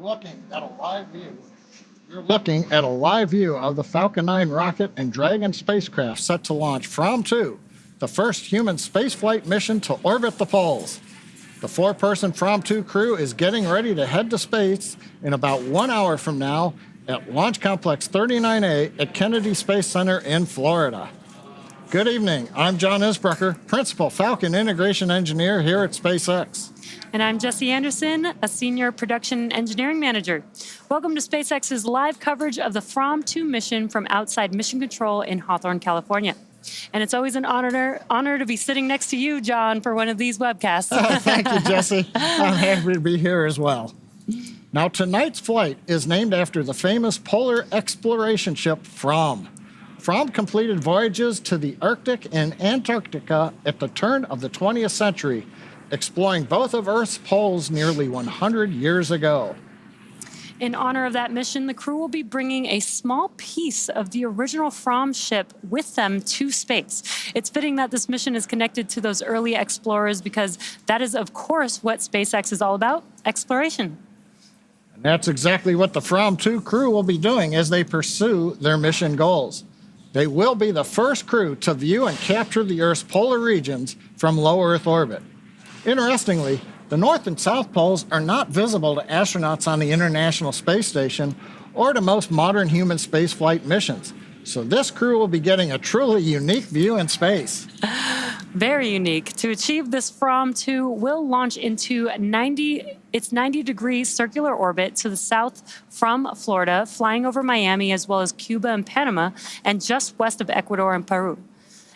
looking at a live view. You're looking at a live view of the Falcon 9 rocket and Dragon spacecraft set to launch Fram2, the first human spaceflight mission to orbit the poles. The four-person Fram2 crew is getting ready to head to space in about 1 hour from now at Launch Complex 39A at Kennedy Space Center in Florida. Good evening. I'm John Isbrucker, Principal Falcon Integration Engineer here at SpaceX. And I'm Jessie Anderson, a Senior Production Engineering Manager. Welcome to SpaceX's live coverage of the Fram2 mission from outside Mission Control in Hawthorne, California. And it's always an honor to be sitting next to you, John, for one of these webcasts. Thank you, Jessie. I'm happy to be here as well. Now, tonight's flight is named after the famous polar exploration ship Fram. Fram completed voyages to the Arctic and Antarctica at the turn of the 20th century, exploring both of Earth's poles nearly 100 years ago. In honor of that mission, the crew will be bringing a small piece of the original Fram ship with them to space. It's fitting that this mission is connected to those early explorers because that is, of course, what SpaceX is all about, exploration. And that's exactly what the Fram2 crew will be doing as they pursue their mission goals. They will be the first crew to view and capture the Earth's polar regions from low Earth orbit. Interestingly, the North and South Poles are not visible to astronauts on the International Space Station or to most modern human spaceflight missions. So this crew will be getting a truly unique view in space. Very unique. To achieve this, Fram2 will launch into its 90-degree circular orbit to the south from Florida, flying over Miami as well as Cuba and Panama, and just west of Ecuador and Peru.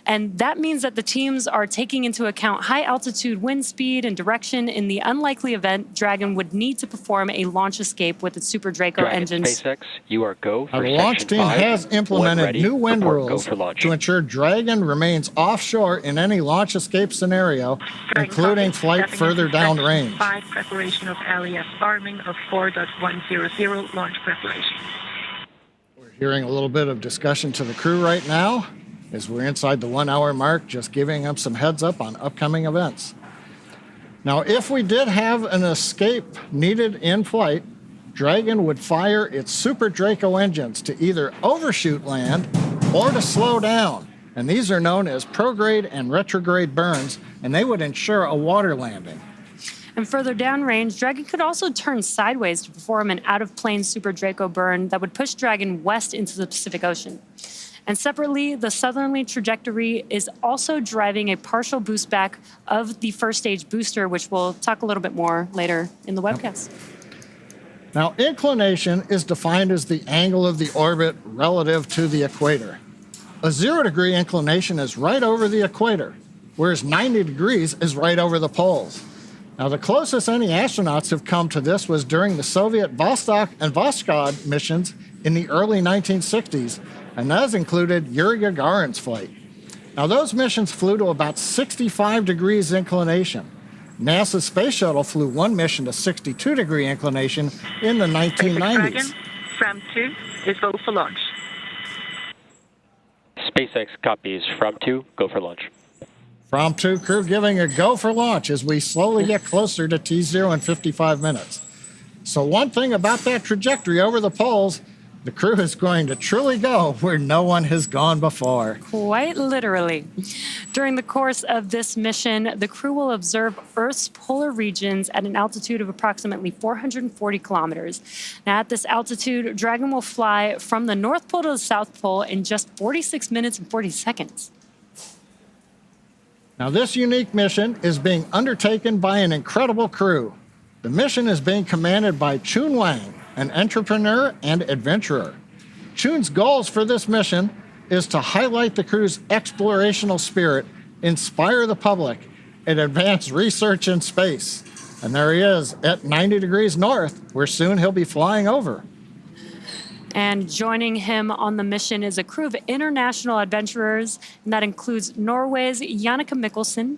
And that means that the teams are taking into account high altitude wind speed and direction in the unlikely event Dragon would need to perform a launch escape with its Super Draco engines. SpaceX, you are go for the launch team has implemented new wind rules to ensure Dragon remains offshore in any launch escape scenario, including flight further downrange. 5 preparation of LES arming of 4.100 launch preparation. We're hearing a little bit of discussion to the crew right now, as we're inside the 1 hour mark, just giving them some heads up on upcoming events. Now, if we did have an escape needed in flight, Dragon would fire its Super Draco engines to either overshoot land or to slow down. And these are known as prograde and retrograde burns, and they would ensure a water landing. And further downrange, Dragon could also turn sideways to perform an out-of-plane Super Draco burn that would push Dragon west into the Pacific Ocean. And separately, the southerly trajectory is also driving a partial boost back of the first stage booster, which we'll talk a little bit more later in the webcast. Now, inclination is defined as the angle of the orbit relative to the equator. A 0-degree inclination is right over the equator, whereas 90 degrees is right over the poles. Now, the closest any astronauts have come to this was during the Soviet Vostok and Voskhod missions in the early 1960s, and that has included Yuri Gagarin's flight. Now, those missions flew to about 65 degrees inclination. NASA's Space Shuttle flew one mission to 62-degree inclination in the 1990s. Fram2 is go for launch. SpaceX copies Fram2, go for launch. Fram2 crew giving a go for launch as we slowly get closer to T0 in 55 minutes. So one thing about that trajectory over the poles, the crew is going to truly go where no one has gone before. Quite literally. During the course of this mission, the crew will observe Earth's polar regions at an altitude of approximately 440 kilometers. Now, at this altitude, Dragon will fly from the North Pole to the South Pole in just 46 minutes and 40 seconds. Now, this unique mission is being undertaken by an incredible crew. The mission is being commanded by Chun Wang, an entrepreneur and adventurer. Chun's goals for this mission is to highlight the crew's explorational spirit, inspire the public, and advance research in space. And there he is at 90 degrees north, where soon he'll be flying over. And joining him on the mission is a crew of international adventurers, and that includes Norway's Jannicke Mikkelsen,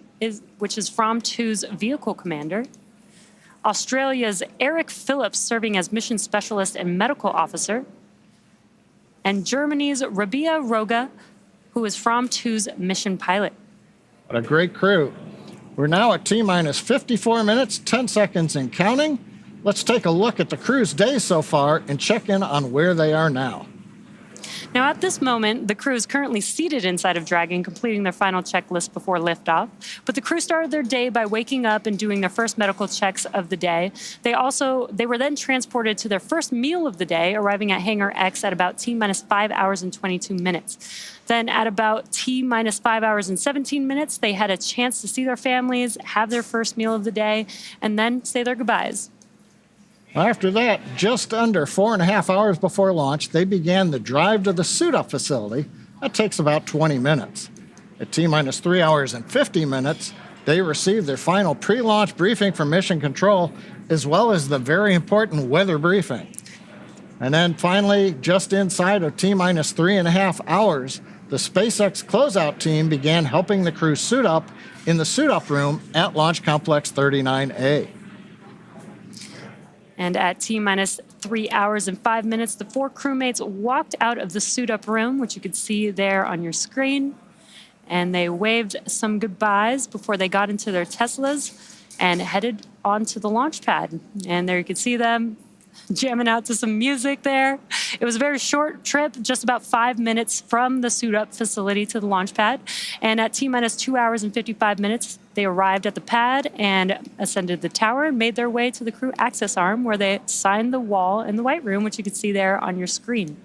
which is Fram2's vehicle commander, Australia's Eric Phillips, serving as mission specialist and medical officer, and Germany's Rabea Rogge, who is Fram2's mission pilot. What a great crew. We're now at T-minus 54 minutes, 10 seconds and counting, Let's take a look at the crew's day so far and check in on where they are now. Now, at this moment, the crew is currently seated inside of Dragon, completing their final checklist before liftoff. But the crew started their day by waking up and doing their first medical checks of the day. They were then transported to their first meal of the day, arriving at Hangar X at about T-minus 5 hours and 22 minutes. Then at about T-minus 5 hours and 17 minutes, they had a chance to see their families, have their first meal of the day, and then say their goodbyes. After that, just under 4.5 hours before launch, they began the drive to the suit-up facility. That takes about 20 minutes. At T-minus 3 hours and 50 minutes, they received their final pre-launch briefing from Mission Control, as well as the very important weather briefing. And then finally, just inside of T-minus 3.5 hours, the SpaceX closeout team began helping the crew suit up in the suit-up room at Launch Complex 39A. And at T-minus 3 hours and 5 minutes, the 4 crewmates walked out of the suit-up room, which you could see there on your screen. And they waved some goodbyes before they got into their Teslas and headed onto the launch pad. And there you could see them jamming out to some music there. It was a very short trip, just about 5 minutes from the suit-up facility to the launch pad. And at T-minus 2 hours and 55 minutes, they arrived at the pad and ascended the tower and made their way to the crew access arm, where they signed the wall in the white room, which you can see there on your screen.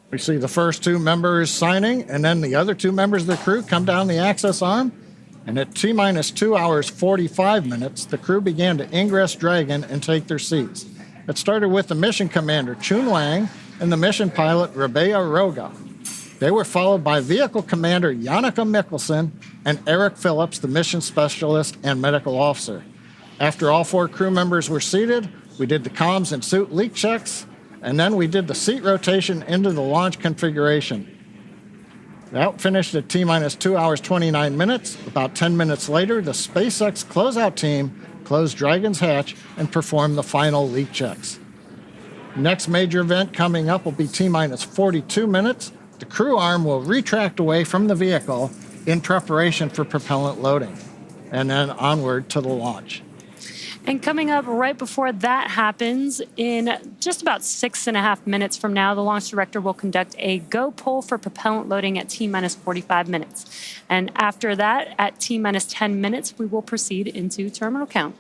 We see the first 2 members signing, and then the other 2 members of the crew come down the access arm. And at T-minus 2 hours 45 minutes, the crew began to ingress Dragon and take their seats. It started with the mission commander, Chun Wang, and the mission pilot, Rabea Rogge. They were followed by vehicle commander Jannicke Mikkelsen and Eric Phillips, the mission specialist and medical officer. After all 4 crew members were seated, we did the comms and suit leak checks, and then we did the seat rotation into the launch configuration. That finished at T-minus 2 hours 29 minutes. About 10 minutes later, the SpaceX closeout team closed Dragon's hatch and performed the final leak checks. Next major event coming up will be T-minus 42 minutes. The crew arm will retract away from the vehicle in preparation for propellant loading, and then onward to the launch. And coming up right before that happens, in just about 6.5 minutes from now, the launch director will conduct a go pull for propellant loading at T-minus 45 minutes. And after that, at T-minus 10 minutes, we will proceed into terminal count.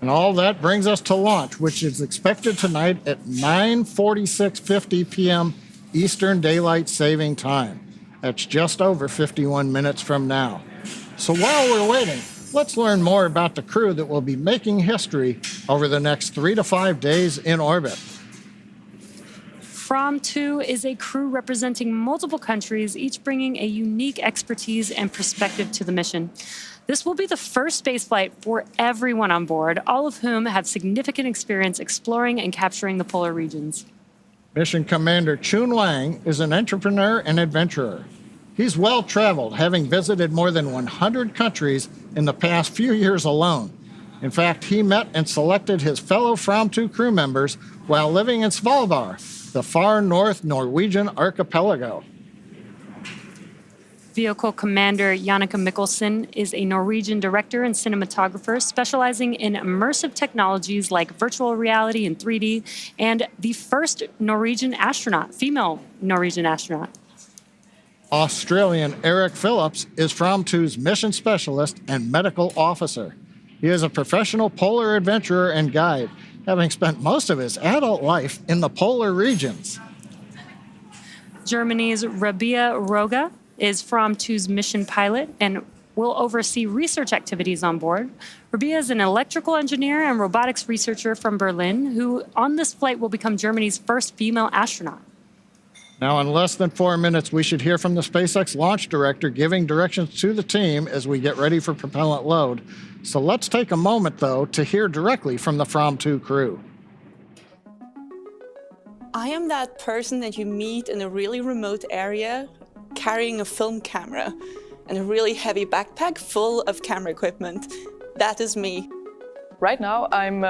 And all that brings us to launch, which is expected tonight at 9:46:50 p.m. Eastern Daylight Saving Time. That's just over 51 minutes from now. So while we're waiting, let's learn more about the crew that will be making history over the next 3 to 5 days in orbit. Fram2 is a crew representing multiple countries, each bringing a unique expertise and perspective to the mission. This will be the first spaceflight for everyone on board, all of whom have significant experience exploring and capturing the polar regions. Mission Commander Chun Wang is an entrepreneur and adventurer. He's well-traveled, having visited more than 100 countries in the past few years alone. In fact, he met and selected his fellow Fram2 crew members while living in Svalbard, the far north Norwegian archipelago. Vehicle Commander Jannicke Mikkelsen is a Norwegian director and cinematographer specializing in immersive technologies like virtual reality and 3D, and the first Norwegian astronaut, female Norwegian astronaut. Australian Eric Phillips is Fram2's mission specialist and medical officer. He is a professional polar adventurer and guide, having spent most of his adult life in the polar regions. Germany's Rabea Rogge is Fram2's mission pilot and will oversee research activities on board. Rabea is an electrical engineer and robotics researcher from Berlin, who on this flight will become Germany's first female astronaut. Now, in less than 4 minutes, we should hear from the SpaceX launch director giving directions to the team as we get ready for propellant load. So let's take a moment, though, to hear directly from the Fram2 crew. I am that person that you meet in a really remote area carrying a film camera and a really heavy backpack full of camera equipment. That is me. Right now, I'm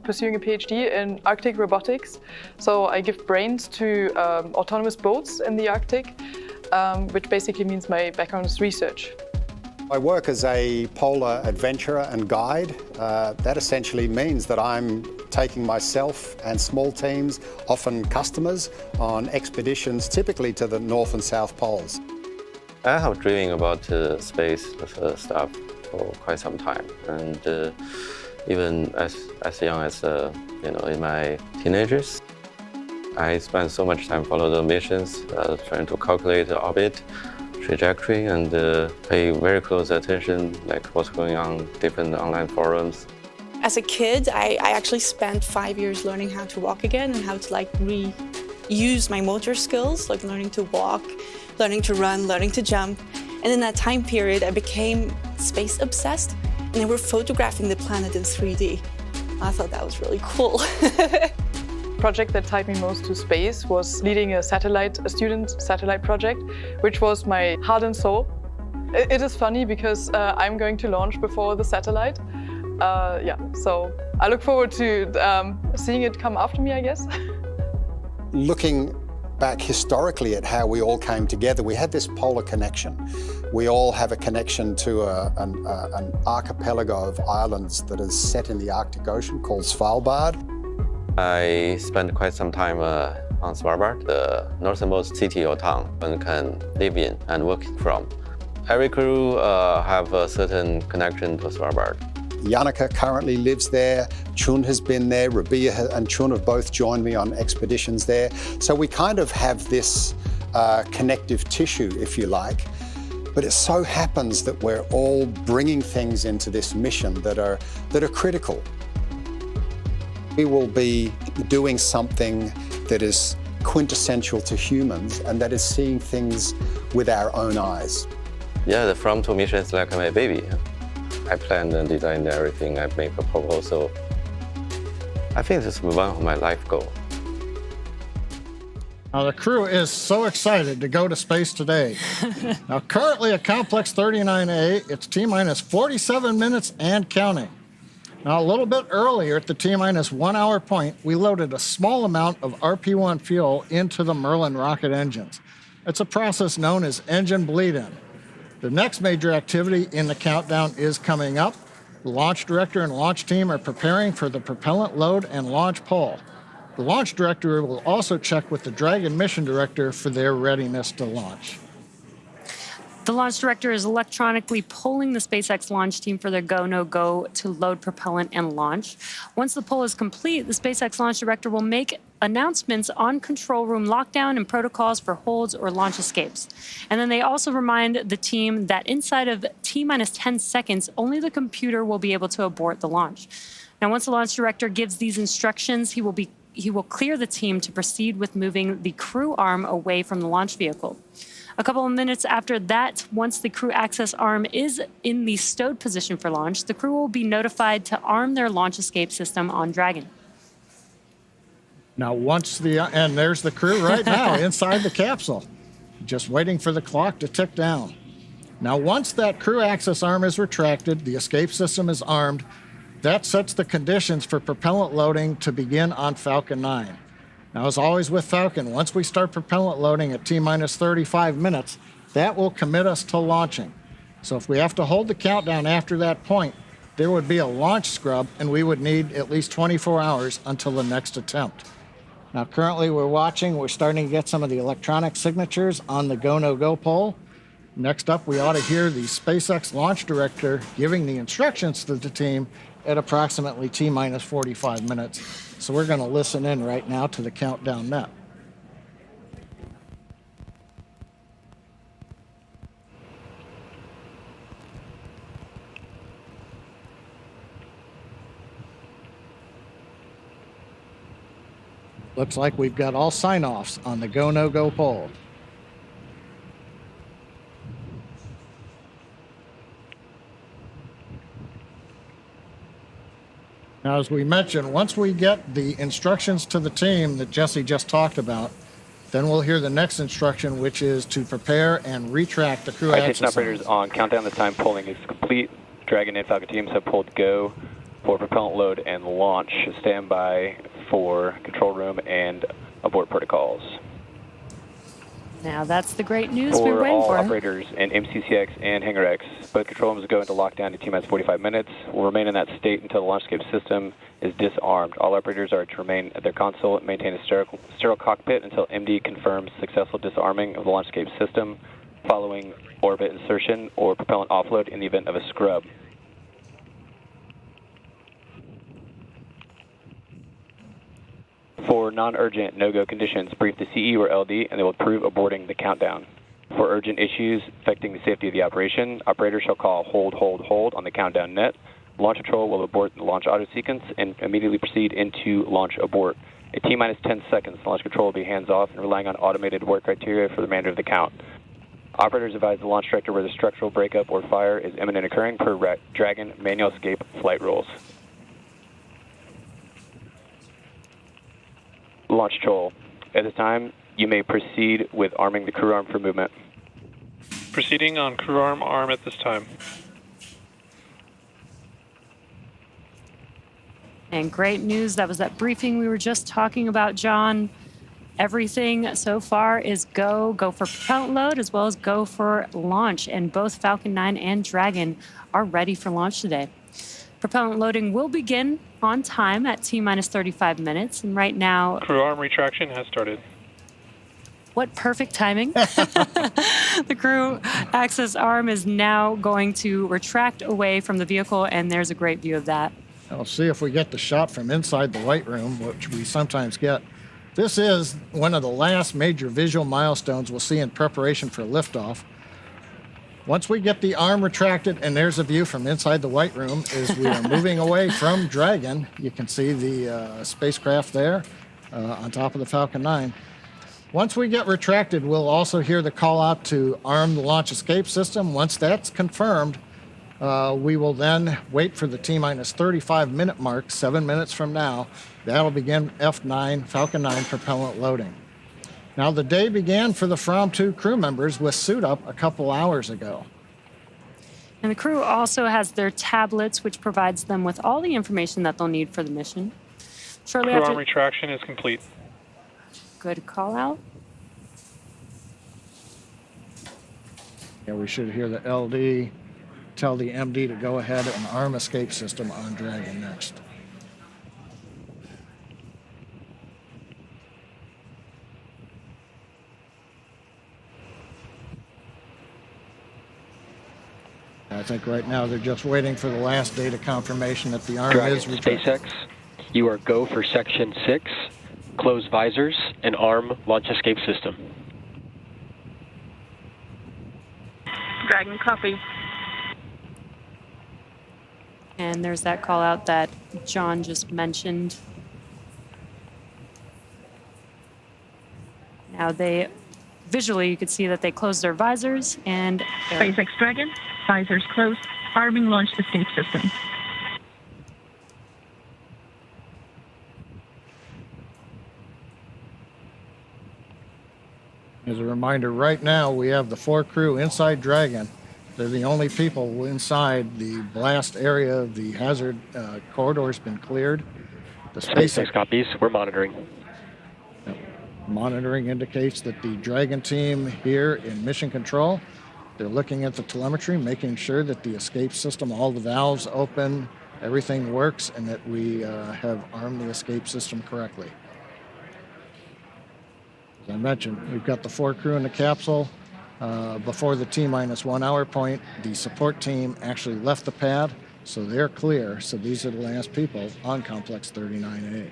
pursuing a PhD in Arctic robotics. So I give brains to autonomous boats in the Arctic, which basically means my background is research. I work as a polar adventurer and guide. That essentially means that I'm taking myself and small teams, often customers, on expeditions typically to the North and South Poles. I have dreaming about space stuff for quite some time, and even as young as in my teenagers, I spent so much time follow the missions, trying to calculate the orbit, trajectory, and pay very close attention, like what's going on different online forums. As a kid, I actually spent 5 years learning how to walk again and how to reuse my motor skills, like learning to walk, learning to run, learning to jump. And in that time period, I became space obsessed, and they were photographing the planet in 3D. I thought that was really cool. Project that tied me most to space was leading a student satellite project, which was my heart and soul. It is funny because I'm going to launch before the satellite. So I look forward to seeing it come after me, I guess. Looking back historically at how we all came together, we had this polar connection. We all have a connection to an archipelago of islands that is set in the Arctic Ocean called Svalbard. I spent quite some time on Svalbard, the northernmost city or town one can live in and work from. Every crew have a certain connection to Svalbard. Jannicke currently lives there, Chun has been there, Rabea and Chun have both joined me on expeditions there. So we kind of have this connective tissue, if you like. But it so happens that we're all bringing things into this mission that are critical. We will be doing something that is quintessential to humans, and that is seeing things with our own eyes. Yeah, the Fram2 mission is like my baby. I planned and designed everything. I make a proposal. I think this is one of my life goals. Now, the crew is so excited to go to space today. Now, currently at Complex 39A, it's T-minus 47 minutes and counting. Now, a little bit earlier at the T-minus 1 hour point, we loaded a small amount of RP-1 fuel into the Merlin rocket engines. It's a process known as engine bleed-in. The next major activity in the countdown is coming up. The launch director and launch team are preparing for the propellant load and launch pole. The launch director will also check with the Dragon mission director for their readiness to launch. The launch director is electronically polling the SpaceX launch team for their go, no-go to load propellant and launch. Once the poll is complete, the SpaceX launch director will make announcements on control room lockdown and protocols for holds or launch escapes. And then they also remind the team that inside of T-minus 10 seconds, only the computer will be able to abort the launch. Now, once the launch director gives these instructions, he will clear the team to proceed with moving the crew arm away from the launch vehicle. A couple of minutes after that, once the crew access arm is in the stowed position for launch, the crew will be notified to arm their launch escape system on Dragon. Now, and there's the crew right now inside the capsule, just waiting for the clock to tick down. Now, once that crew access arm is retracted, the escape system is armed. That sets the conditions for propellant loading to begin on Falcon 9. Now, as always with Falcon, once we start propellant loading at T-minus 35 minutes, that will commit us to launching. So if we have to hold the countdown after that point, there would be a launch scrub, and we would need at least 24 hours until the next attempt. Now, currently we're starting to get some of the electronic signatures on the go, no-go poll. Next up, we ought to hear the SpaceX launch director giving the instructions to the team at approximately T-minus 45 minutes. So we're going to listen in right now to the countdown net. Looks like we've got all sign-offs on the go, no-go poll. Now, as we mentioned, once we get the instructions to the team that Jesse just talked about, then we'll hear the next instruction, which is to prepare and retract the crew access. Station operators on countdown. The time polling is complete. Dragon and Falcon teams have pulled go for propellant load and launch. Stand by for control room and abort protocols. Now that's the great news we were For waiting all for. operators in MCCX and Hangar X, both control rooms go into lockdown in T-minus 45 minutes. Will remain in that state until the launch escape system is disarmed. All operators are to remain at their console and maintain a sterile cockpit until MD confirms successful disarming of the launch escape system following orbit insertion or propellant offload in the event of a scrub. For non-urgent no-go conditions, brief the CE or LD and they will approve aborting the countdown. For urgent issues affecting the safety of the operation, operators shall call hold, hold, hold on the countdown net. Launch control will abort the launch auto sequence and immediately proceed into launch abort. At T-minus 10 seconds, launch control will be hands-off and relying on automated abort criteria for the remainder of the count. Operators advise the launch director where the structural breakup or fire is imminent occurring per Dragon manual escape flight rules. Launch control. At this time, you may proceed with arming the crew arm for movement. Proceeding on crew arm at this time. And great news, that was that briefing we were just talking about, John. Everything so far is go for propellant load as well as go for launch. And both Falcon 9 and Dragon are ready for launch today. Propellant loading will begin on time at T-minus 35 minutes. And right now... Crew arm retraction has started. What perfect timing. The crew access arm is now going to retract away from the vehicle, and there's a great view of that. I'll see if we get the shot from inside the white room, which we sometimes get. This is one of the last major visual milestones we'll see in preparation for liftoff. Once we get the arm retracted, and there's a view from inside the white room as we are moving away from Dragon. You can see the spacecraft there on top of the Falcon 9. Once we get retracted, we'll also hear the call out to arm the launch escape system. Once that's confirmed, we will then wait for the T-minus 35 minute mark, 7 minutes from now. That'll begin F9, Falcon 9 propellant loading. Now, the day began for the Fram2 crew members with suit up a couple hours ago. And the crew also has their tablets, which provides them with all the information that they'll need for the mission. Shortly Crew after... arm retraction is complete. Good call out. Yeah, we should hear the LD tell the MD to go ahead and arm escape system on Dragon next. I think right now they're just waiting for the last data confirmation that the arm Dragon, is retracted. SpaceX, you are go for Section 6, close visors, and arm launch escape system. Dragon, copy. And there's that call out that John just mentioned. Now they, visually you could see that they closed their visors and... SpaceX Dragon, visors closed, arming launch escape system. As a reminder, right now we have the 4 crew inside Dragon. They're the only people inside the blast area. The hazard corridor has been cleared. The SpaceX copies. We're monitoring. Monitoring indicates that the Dragon team here in mission control, they're looking at the telemetry, making sure that the escape system, all the valves open, everything works, and that we have armed the escape system correctly. As I mentioned, we've got the 4 crew in the capsule. Before the T-minus 1 hour point, the support team actually left the pad, so they're clear. So these are the last people on Complex 39A.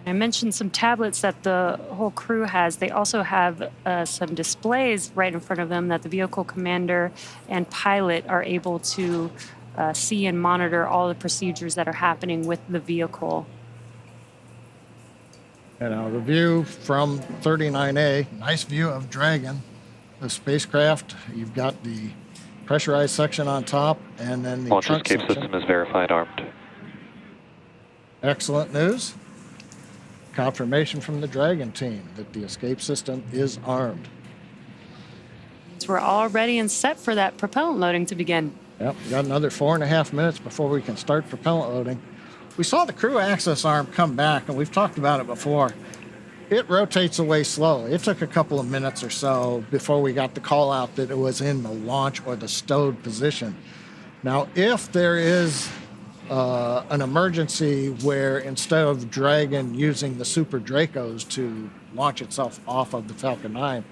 I mentioned some tablets that the whole crew has. They also have some displays right in front of them that the vehicle commander and pilot are able to see and monitor all the procedures that are happening with the vehicle. And now the view from 39A, nice view of Dragon, the spacecraft. You've got the pressurized section on top, and then the Launch trunk escape section. system is verified armed. Excellent news. Confirmation from the Dragon team that the escape system is armed. So we're all ready and set for that propellant loading to begin. Yep, we got another 4.5 minutes before we can start propellant loading. we saw the crew access arm come back, and we've talked about it before. It rotates away slowly. It took a couple of minutes or so before we got the call out that it was in the launch or the stowed position. Now, if there is an emergency where instead of Dragon using the Super Dracos to launch itself off of the Falcon 9,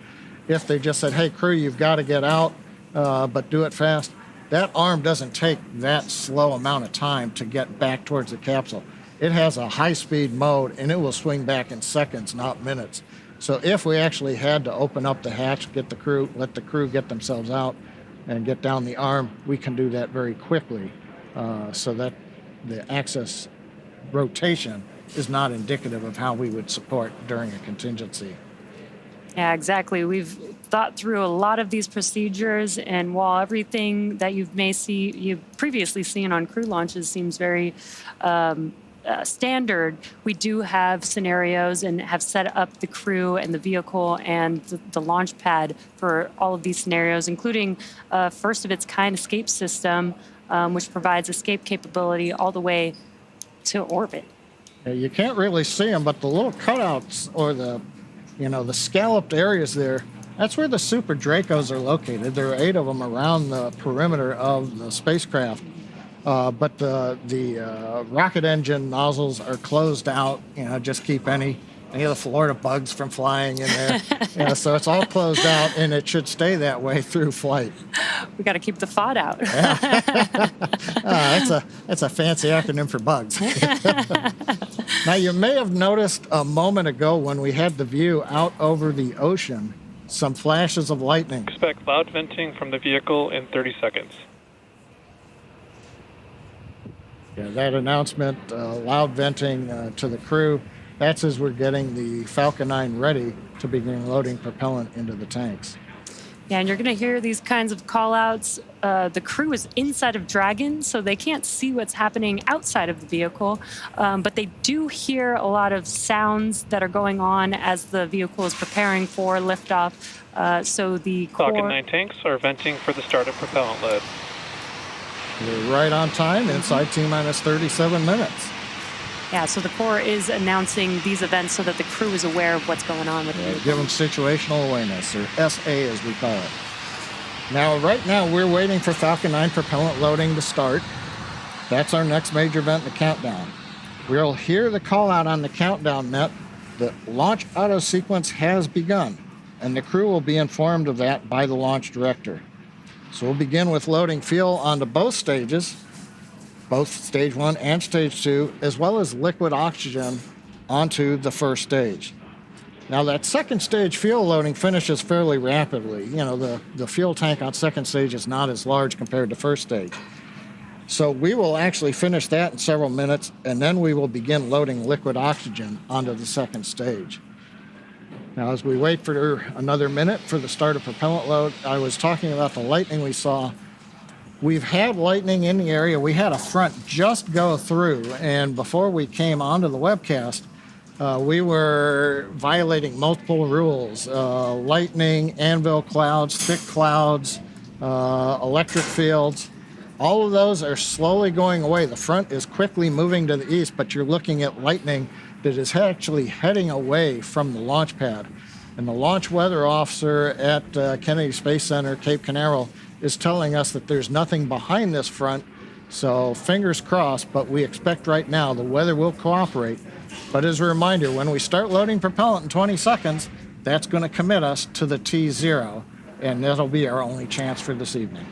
if they just said, hey, crew, you've got to get out, but do it fast, that arm doesn't take that slow amount of time to get back towards the capsule. It has a high-speed mode, and it will swing back in seconds, not minutes. So if we actually had to open up the hatch, let the crew get themselves out and get down the arm, we can do that very quickly, so that the access rotation is not indicative of how we would support during a contingency. Yeah, exactly. We've thought through a lot of these procedures, and while everything that you've previously seen on crew launches seems very standard, we do have scenarios and have set up the crew and the vehicle and the launch pad for all of these scenarios, including a first-of-its-kind escape system, which provides escape capability all the way to orbit. You can't really see them, but the little cutouts or the scalloped areas there, that's where the Super Dracos are located. There are 8 of them around the perimeter of the spacecraft. But the rocket engine nozzles are closed out, just keep any of the Florida bugs from flying in there. So it's all closed out, and it should stay that way through flight. We got to keep the FOD out. That's a fancy acronym for bugs. Now, you may have noticed a moment ago when we had the view out over the ocean, some flashes of lightning. Expect loud venting from the vehicle in 30 seconds. Yeah, that announcement, loud venting to the crew, that's as we're getting the Falcon 9 ready to begin loading propellant into the tanks. Yeah, and you're going to hear these kinds of call-outs. The crew is inside of Dragon, so they can't see what's happening outside of the vehicle, but they do hear a lot of sounds that are going on as the vehicle is preparing for liftoff. So the Falcon 9 tanks are venting for the start of propellant load. We're right on time, inside T-minus 37 minutes. Yeah, so the core is announcing these events so that the crew is aware of what's going on with it. Give them situational awareness, or SA as we call it. Now, right now, we're waiting for Falcon 9 propellant loading to start. That's our next major event in the countdown. We'll hear the call out on the countdown net that launch auto sequence has begun, and the crew will be informed of that by the launch director. So we'll begin with loading fuel onto both stages, both stage 1 and stage 2, as well as liquid oxygen onto the first stage. Now, that second stage fuel loading finishes fairly rapidly. The fuel tank on second stage is not as large compared to first stage. So we will actually finish that in several minutes, and then we will begin loading liquid oxygen onto the second stage. Now, as we wait for another minute for the start of propellant load, I was talking about the lightning we saw. We've had lightning in the area. We had a front just go through, and before we came onto the webcast, we were violating multiple rules. Lightning, anvil clouds, thick clouds, electric fields. All of those are slowly going away. The front is quickly moving to the east, but you're looking at lightning that is actually heading away from the launch pad. And the launch weather officer at Kennedy Space Center, Cape Canaveral, is telling us that there's nothing behind this front. So fingers crossed, but we expect right now the weather will cooperate. But as a reminder, when we start loading propellant in 20 seconds, that's going to commit us to the T0, and that'll be our only chance for this evening.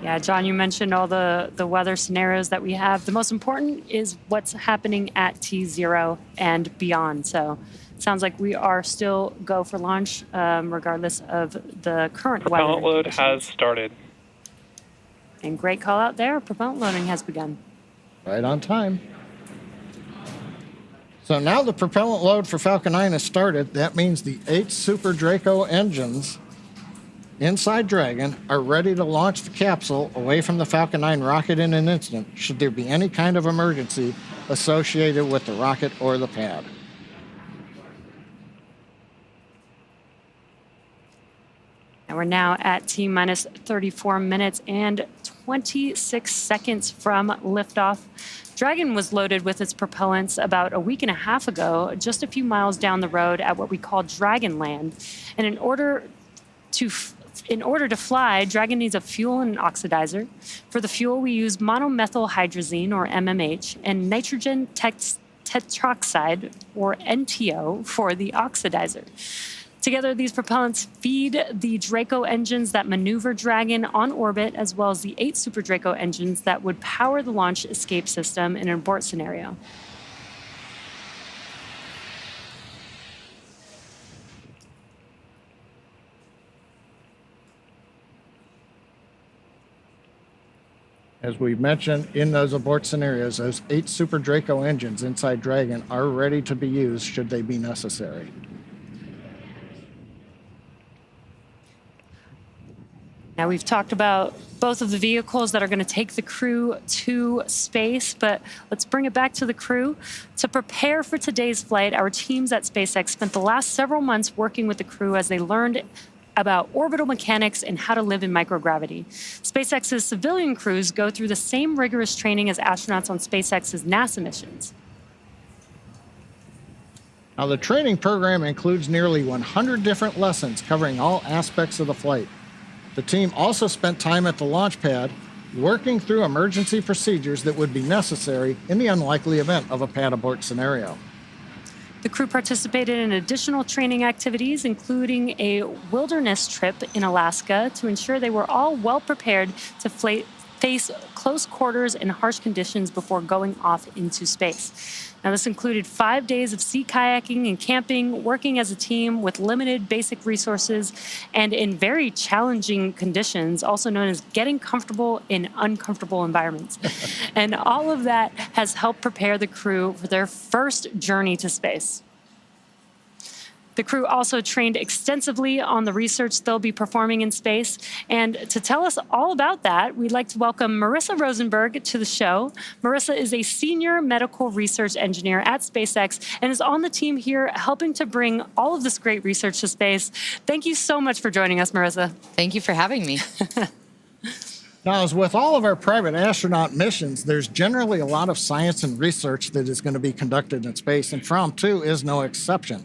Yeah, John, you mentioned all the weather scenarios that we have. The most important is what's happening at T0 and beyond. So it sounds like we are still go for launch, regardless of the current weather. Propellant load has started. And great call out there. Propellant loading has begun. Right on time. So now the propellant load for Falcon 9 has started. That means the 8 Super Draco engines inside Dragon are ready to launch the capsule away from the Falcon 9 rocket in an instant, should there be any kind of emergency associated with the rocket or the pad. And we're now at T-minus 34 minutes and 26 seconds from liftoff. Dragon was loaded with its propellants about a week and a half ago, just a few miles down the road at what we call Dragon Land. And in order to fly, Dragon needs a fuel and an oxidizer. For the fuel, we use monomethylhydrazine, or MMH, and nitrogen tetroxide, or NTO, for the oxidizer. Together, these propellants feed the Draco engines that maneuver Dragon on orbit, as well as the 8 Super Draco engines that would power the launch escape system in an abort scenario. As we mentioned, in those abort scenarios, those 8 Super Draco engines inside Dragon are ready to be used should they be necessary. Now, we've talked about both of the vehicles that are going to take the crew to space, but let's bring it back to the crew. To prepare for today's flight, our teams at SpaceX spent the last several months working with the crew as they learned about orbital mechanics and how to live in microgravity. SpaceX's civilian crews go through the same rigorous training as astronauts on SpaceX's NASA missions. Now, the training program includes nearly 100 different lessons covering all aspects of the flight. The team also spent time at the launch pad working through emergency procedures that would be necessary in the unlikely event of a pad abort scenario. The crew participated in additional training activities, including a wilderness trip in Alaska, to ensure they were all well prepared to face close quarters and harsh conditions before going off into space. Now, this included 5 days of sea kayaking and camping, working as a team with limited basic resources, and in very challenging conditions, also known as getting comfortable in uncomfortable environments. And all of that has helped prepare the crew for their first journey to space. The crew also trained extensively on the research they'll be performing in space. And to tell us all about that, we'd like to welcome Marissa Rosenberg to the show. Marissa is a senior medical research engineer at SpaceX and is on the team here helping to bring all of this great research to space. Thank you so much for joining us, Marissa. Thank you for having me. Now, as with all of our private astronaut missions, there's generally a lot of science and research that is going to be conducted in space, and Fram2 is no exception.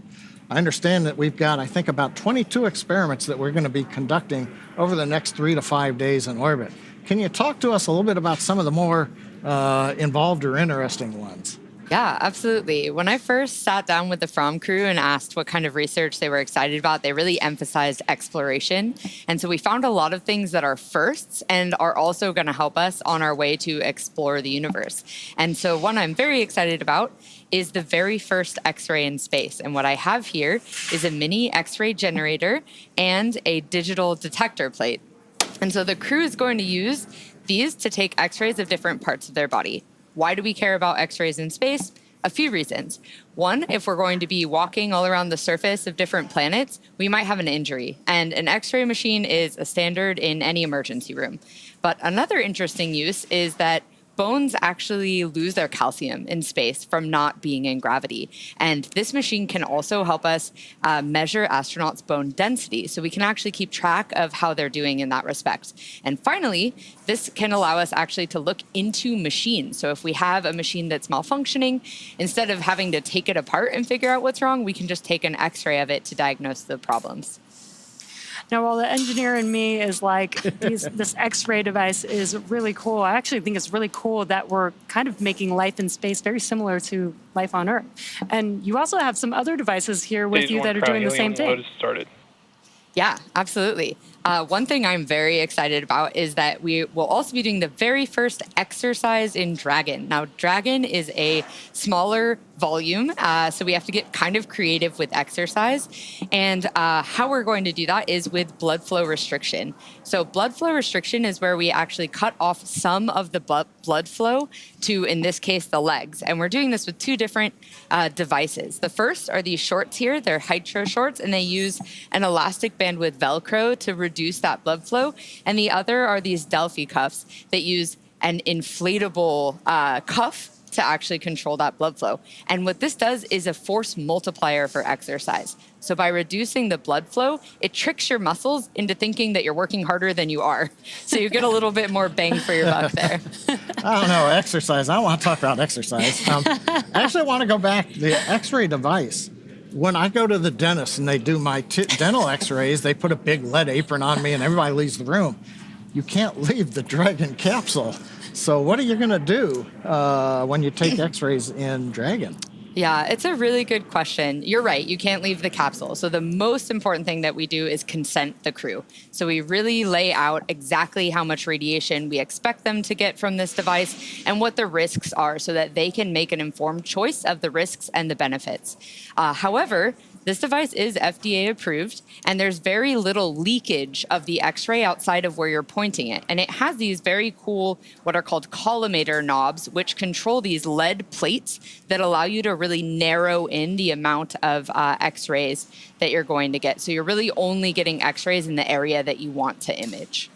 I understand that we've got, I think, about 22 experiments that we're going to be conducting over the next 3 to 5 days in orbit. Can you talk to us a little bit about some of the more involved or interesting ones? Yeah, absolutely. When I first sat down with the Fram crew and asked what kind of research they were excited about, they really emphasized exploration. And so we found a lot of things that are firsts and are also going to help us on our way to explore the universe. And so one I'm very excited about is the very first X-ray in space. And what I have here is a mini X-ray generator and a digital detector plate. And so the crew is going to use these to take X-rays of different parts of their body. Why do we care about X-rays in space? A few reasons. One, if we're going to be walking all around the surface of different planets, we might have an injury. And an X-ray machine is a standard in any emergency room. But another interesting use is that bones actually lose their calcium in space from not being in gravity. And this machine can also help us measure astronauts' bone density, so we can actually keep track of how they're doing in that respect. And finally, this can allow us actually to look into machines. So if we have a machine that's malfunctioning, instead of having to take it apart and figure out what's wrong, we can just take an X-ray of it to diagnose the problems. Now, while the engineer in me is like, this X-ray device is really cool, I actually think it's really cool that we're kind of making life in space very similar to life on Earth. And you also have some other devices here with you that are doing the same thing. Yeah, absolutely. One thing I'm very excited about is that we will also be doing the very first exercise in Dragon. Now, Dragon is a smaller volume, so we have to get kind of creative with exercise. And how we're going to do that is with blood flow restriction. So blood flow restriction is where we actually cut off some of the blood flow to, in this case, the legs. And we're doing this with 2 different devices. The first are these shorts here. They're Hydro shorts, and they use an elastic band with Velcro to reduce that blood flow. And the other are these Delphi cuffs that use an inflatable cuff to actually control that blood flow. And what this does is a force multiplier for exercise. So by reducing the blood flow, it tricks your muscles into thinking that you're working harder than you are. So you get a little bit more bang for your buck there. I don't know, exercise. I want to talk about exercise. I actually want to go back to the X-ray device. When I go to the dentist and they do my dental X-rays, they put a big lead apron on me and everybody leaves the room. You can't leave the Dragon capsule. So what are you going to do when you take X-rays in Dragon? Yeah, it's a really good question. You're right, you can't leave the capsule. So the most important thing that we do is consent the crew. So we really lay out exactly how much radiation we expect them to get from this device and what the risks are so that they can make an informed choice of the risks and the benefits. However, this device is FDA approved, and there's very little leakage of the X-ray outside of where you're pointing it. And it has these very cool, what are called collimator knobs, which control these lead plates that allow you to really narrow in the amount of X-rays that you're going to get. So you're really only getting X-rays in the area that you want to image.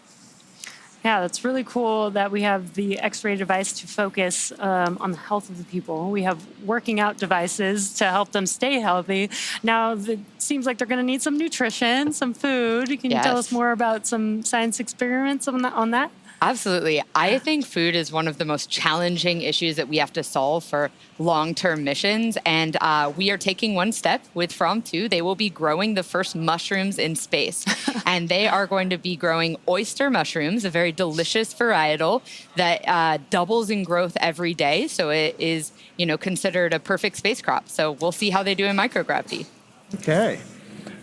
Yeah, that's really cool that we have the X-ray device to focus on the health of the people. We have working out devices to help them stay healthy. Now, it seems like they're going to need some nutrition, some food. Can you tell us more about some science experiments on that? Absolutely. I think food is one of the most challenging issues that we have to solve for long-term missions. And we are taking one step with Fram2. They will be growing the first mushrooms in space. And they are going to be growing oyster mushrooms, a very delicious varietal that doubles in growth every day. So it is, considered a perfect spacecraft. So we'll see how they do in microgravity. Okay.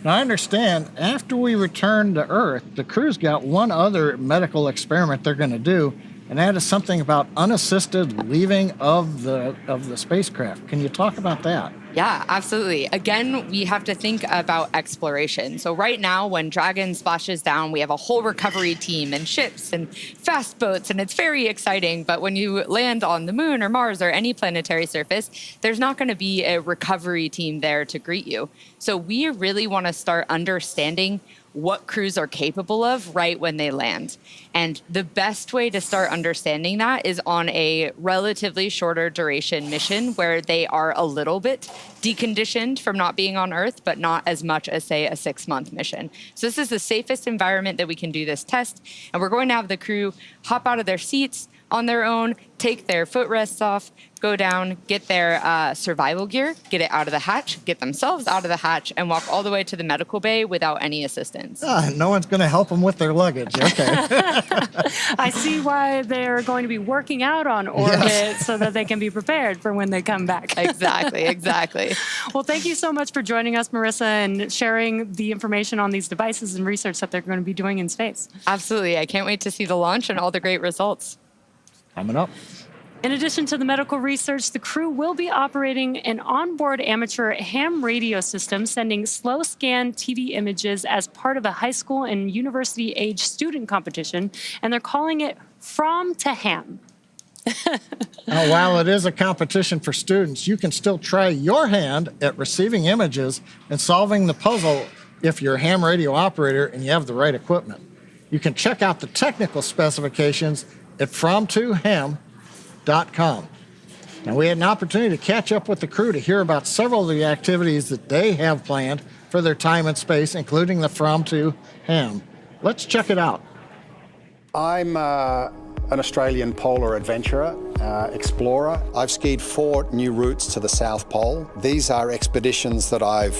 Now, I understand after we return to Earth, the crew's got one other medical experiment they're going to do, and that is something about unassisted leaving of the spacecraft. Can you talk about that? Yeah, absolutely. Again, we have to think about exploration. So right now, when Dragon splashes down, we have a whole recovery team and ships and fast boats, and it's very exciting. But when you land on the moon or Mars or any planetary surface, there's not going to be a recovery team there to greet you. So we really want to start understanding what crews are capable of right when they land. And the best way to start understanding that is on a relatively shorter duration mission where they are a little bit deconditioned from not being on Earth, but not as much as, say, a 6-month mission. So this is the safest environment that we can do this test. And we're going to have the crew hop out of their seats on their own, take their footrests off, go down, get their survival gear, get it out of the hatch, get themselves out of the hatch, and walk all the way to the medical bay without any assistance. No one's going to help them with their luggage. Okay. I see why they're going to be working out on orbit so that they can be prepared for when they come back. Exactly. Well, thank you so much for joining us, Marissa, and sharing the information on these devices and research that they're going to be doing in space. Absolutely. I can't wait to see the launch and all the great results. Coming up. In addition to the medical research, the crew will be operating an onboard amateur ham radio system, sending slow scan TV images as part of a high school and university age student competition, and they're calling it Fram2. Now, while it is a competition for students, you can still try your hand at receiving images and solving the puzzle if you're a ham radio operator and you have the right equipment. You can check out the technical specifications at Fram2ham.com. Now, we had an opportunity to catch up with the crew to hear about several of the activities that they have planned for their time in space, including the Fram2 ham. Let's check it out. I'm an Australian polar adventurer, explorer. I've skied 4 new routes to the South Pole. These are expeditions that I've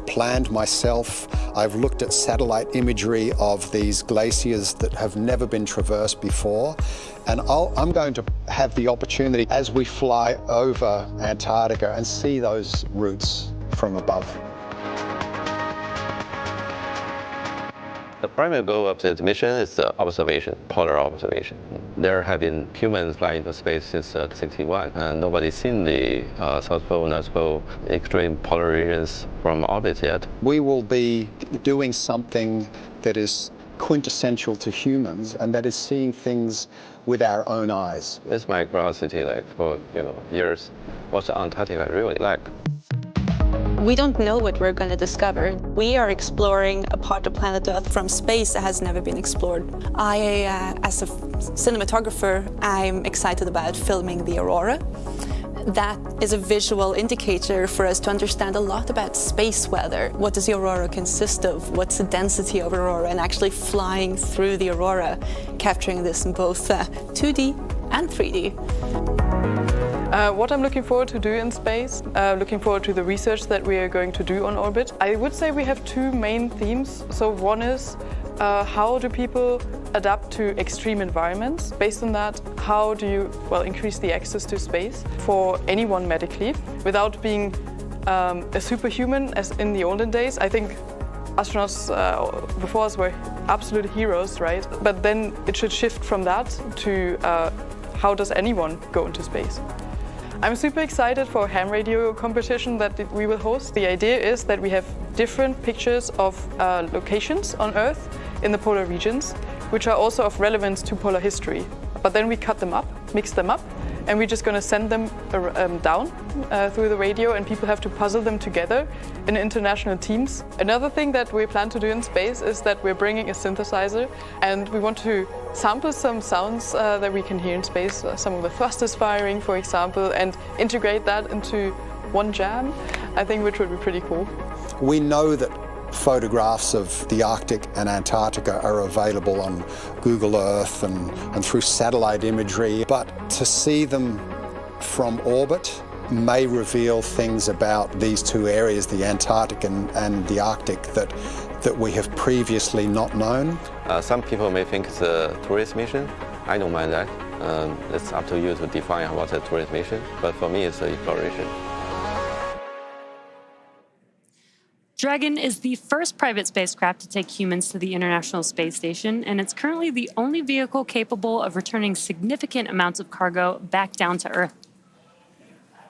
planned myself. I've looked at satellite imagery of these glaciers that have never been traversed before. And I'm going to have the opportunity as we fly over Antarctica and see those routes from above. The primary goal of the mission is the observation, polar observation. There have been humans flying into space since 1961, and nobody's seen the South Pole, North Pole, extreme polar regions from orbit yet. We will be doing something that is quintessential to humans, and that is seeing things with our own eyes. It's my curiosity, for years, what's Antarctica really like? We don't know what we're going to discover. We are exploring a part of planet Earth from space that has never been explored. As a cinematographer, I'm excited about filming the aurora. that is a visual indicator for us to understand a lot about space weather. What does the aurora consist of? What's the density of aurora? And actually flying through the aurora, capturing this in both 2D and 3D. What I'm looking forward to do in space, looking forward to the research that we are going to do on orbit. I would say we have two main themes. So one is how do people adapt to extreme environments? Based on that, how do you increase the access to space for anyone medically without being a superhuman as in the olden days? I think astronauts before us were absolute heroes, right? But then it should shift from that to how does anyone go into space? I'm super excited for a ham radio competition that we will host. The idea is that we have different pictures of locations on Earth in the polar regions, which are also of relevance to polar history. But then we cut them up, mix them up, and we're just going to send them down through the radio, and people have to puzzle them together in international teams. Another thing that we plan to do in space is that we're bringing a synthesizer, and we want to sample some sounds that we can hear in space, some of the thrusters firing, for example, and integrate that into one jam, I think, which would be pretty cool. We know that photographs of the Arctic and Antarctica are available on Google Earth and through satellite imagery, but to see them from orbit may reveal things about these two areas, the Antarctic and the Arctic, that we have previously not known. Some people may think it's a tourist mission. I don't mind that. It's up to you to define what's a tourist mission, but for me it's an exploration. Dragon is the first private spacecraft to take humans to the International Space Station, and it's currently the only vehicle capable of returning significant amounts of cargo back down to Earth.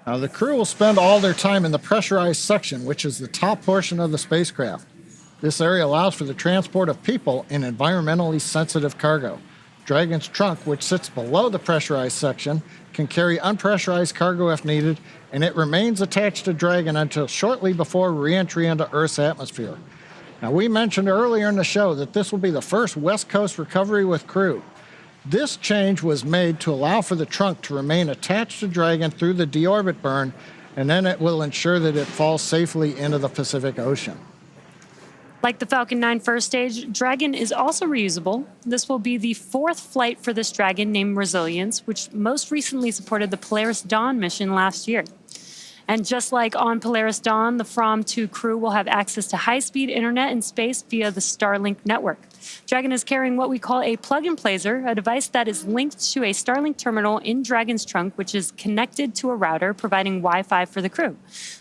Now, the crew will spend all their time in the pressurized section, which is the top portion of the spacecraft. This area allows for the transport of people and environmentally sensitive cargo. Dragon's trunk, which sits below the pressurized section, can carry unpressurized cargo if needed, and it remains attached to Dragon until shortly before re-entry into Earth's atmosphere. Now, we mentioned earlier in the show that this will be the first West Coast recovery with crew. This change was made to allow for the trunk to remain attached to Dragon through the deorbit burn, and then it will ensure that it falls safely into the Pacific Ocean. Like the Falcon 9 first stage, Dragon is also reusable. This will be the fourth flight for this Dragon named Resilience, which most recently supported the Polaris Dawn mission last year. And just like on Polaris Dawn, the Fram2 crew will have access to high-speed internet in space via the Starlink network. Dragon is carrying what we call a plug-and-placer, a device that is linked to a Starlink terminal in Dragon's trunk, which is connected to a router, providing Wi-Fi for the crew.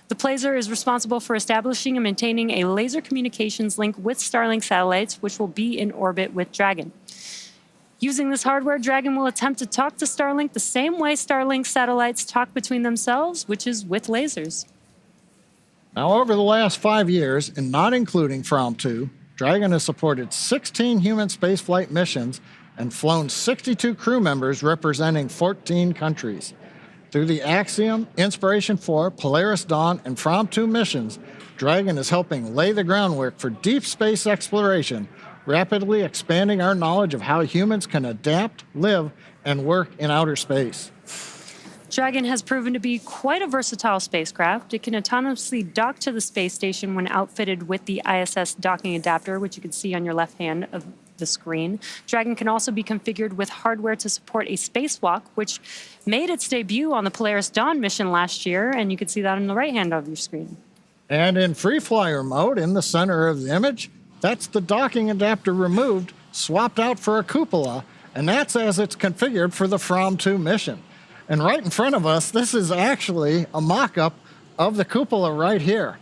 The placer is responsible for establishing and maintaining a laser communications link with Starlink satellites, which will be in orbit with Dragon. Using this hardware, Dragon will attempt to talk to Starlink the same way Starlink satellites talk between themselves, which is with lasers. Now, over the last 5 years, and not including Fram2, Dragon has supported 16 human spaceflight missions and flown 62 crew members representing 14 countries. Through the Axiom, Inspiration 4, Polaris Dawn, and Fram2 missions, Dragon is helping lay the groundwork for deep space exploration, rapidly expanding our knowledge of how humans can adapt, live, and work in outer space. Dragon has proven to be quite a versatile spacecraft. It can autonomously dock to the space station when outfitted with the ISS docking adapter, which you can see on your left hand of the screen. Dragon can also be configured with hardware to support a spacewalk, which made its debut on the Polaris Dawn mission last year, and you can see that on the right hand of your screen. And in free flyer mode, in the center of the image, that's the docking adapter removed, swapped out for a cupola, and that's as it's configured for the Fram2 mission. And right in front of us, this is actually a mock-up of the cupola right here.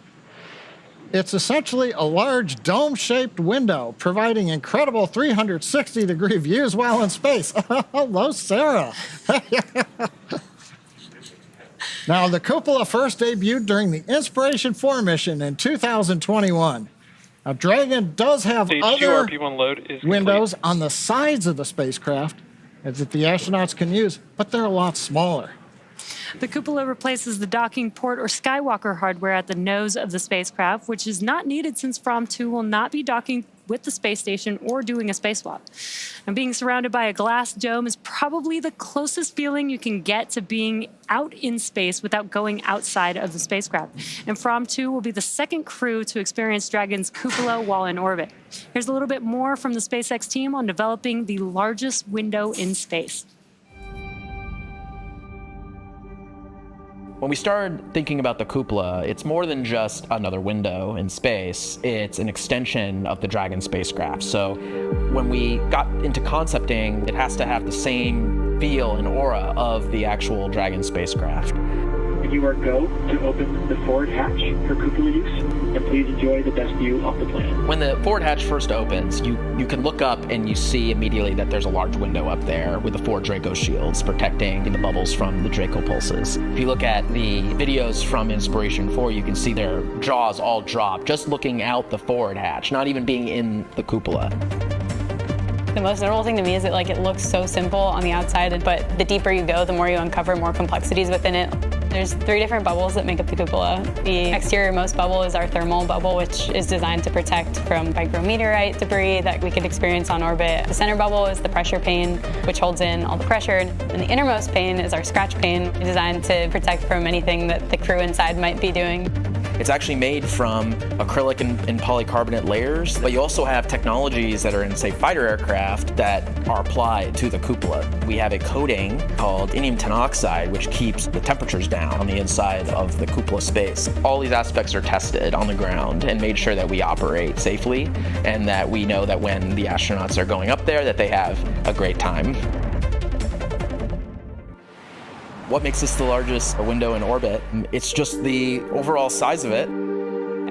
It's essentially a large dome-shaped window, providing incredible 360-degree views while in space. Hello, Sarah. Now, the cupola first debuted during the Inspiration 4 mission in 2021. Now, Dragon does have other windows on the sides of the spacecraft that the astronauts can use, but they're a lot smaller. The cupola replaces the docking port or Skywalker hardware at the nose of the spacecraft, which is not needed since Fram2 will not be docking with the space station or doing a spacewalk. And being surrounded by a glass dome is probably the closest feeling you can get to being out in space without going outside of the spacecraft. And Fram2 will be the second crew to experience Dragon's cupola while in orbit. Here's a little bit more from the SpaceX team on developing the largest window in space. When we started thinking about the cupola, it's more than just another window in space. It's an extension of the Dragon spacecraft. So when we got into concepting, it has to have the same feel and aura of the actual Dragon spacecraft. You are go to open the forward hatch for cupola use, and please enjoy the best view off the planet. When the forward hatch first opens, you can look up and you see immediately that there's a large window up there with the 4 Draco shields protecting the bubbles from the Draco pulses. If you look at the videos from Inspiration 4, you can see their jaws all drop just looking out the forward hatch, not even being in the cupola. The most notable thing to me is that it looks so simple on the outside, but the deeper you go, the more you uncover more complexities within it. There's 3 different bubbles that make up the cupola. The exterior-most bubble is our thermal bubble, which is designed to protect from micrometeorite debris that we could experience on orbit. The center bubble is the pressure pane, which holds in all the pressure. And the innermost pane is our scratch pane, designed to protect from anything that the crew inside might be doing. It's actually made from acrylic and polycarbonate layers, but you also have technologies that are in, say, fighter aircraft that are applied to the cupola. We have a coating called indium tenoxide, which keeps the temperatures down on the inside of the cupola space. All these aspects are tested on the ground and made sure that we operate safely and that we know that when the astronauts are going up there that they have a great time. What makes this the largest window in orbit? It's just the overall size of it.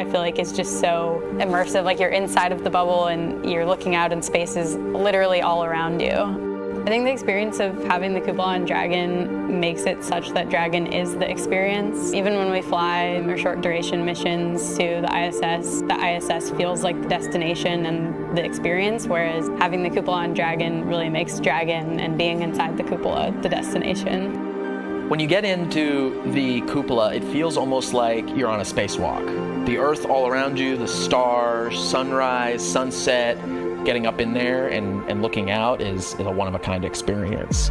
I feel like it's just so immersive, like you're inside of the bubble and you're looking out and space is literally all around you. I think the experience of having the cupola on Dragon makes it such that Dragon is the experience. Even when we fly our short duration missions to the ISS feels like the destination and the experience, whereas having the cupola on Dragon really makes Dragon and being inside the cupola the destination. When you get into the cupola, it feels almost like you're on a spacewalk. The Earth all around you, the stars, sunrise, sunset, getting up in there and looking out is a one-of-a-kind experience.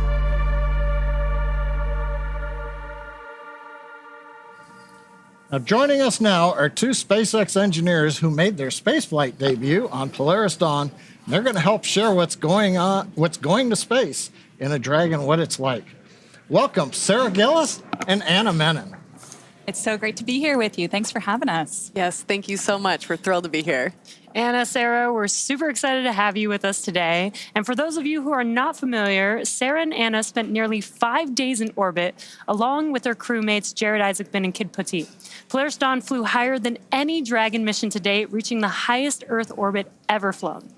Now, joining us now are 2 SpaceX engineers who made their spaceflight debut on Polaris Dawn. They're going to help share what's going to space in a Dragon, what it's like. Welcome, Sarah Gillis and Anna Menon. It's so great to be here with you. Thanks for having us. Yes, thank you so much. We're thrilled to be here. Anna, Sarah, we're super excited to have you with us today. And for those of you who are not familiar, Sarah and Anna spent nearly 5 days in orbit, along with their crewmates Jared Isaacman and Kid Petit. Polaris Dawn flew higher than any Dragon mission to date, reaching the highest Earth orbit ever flown.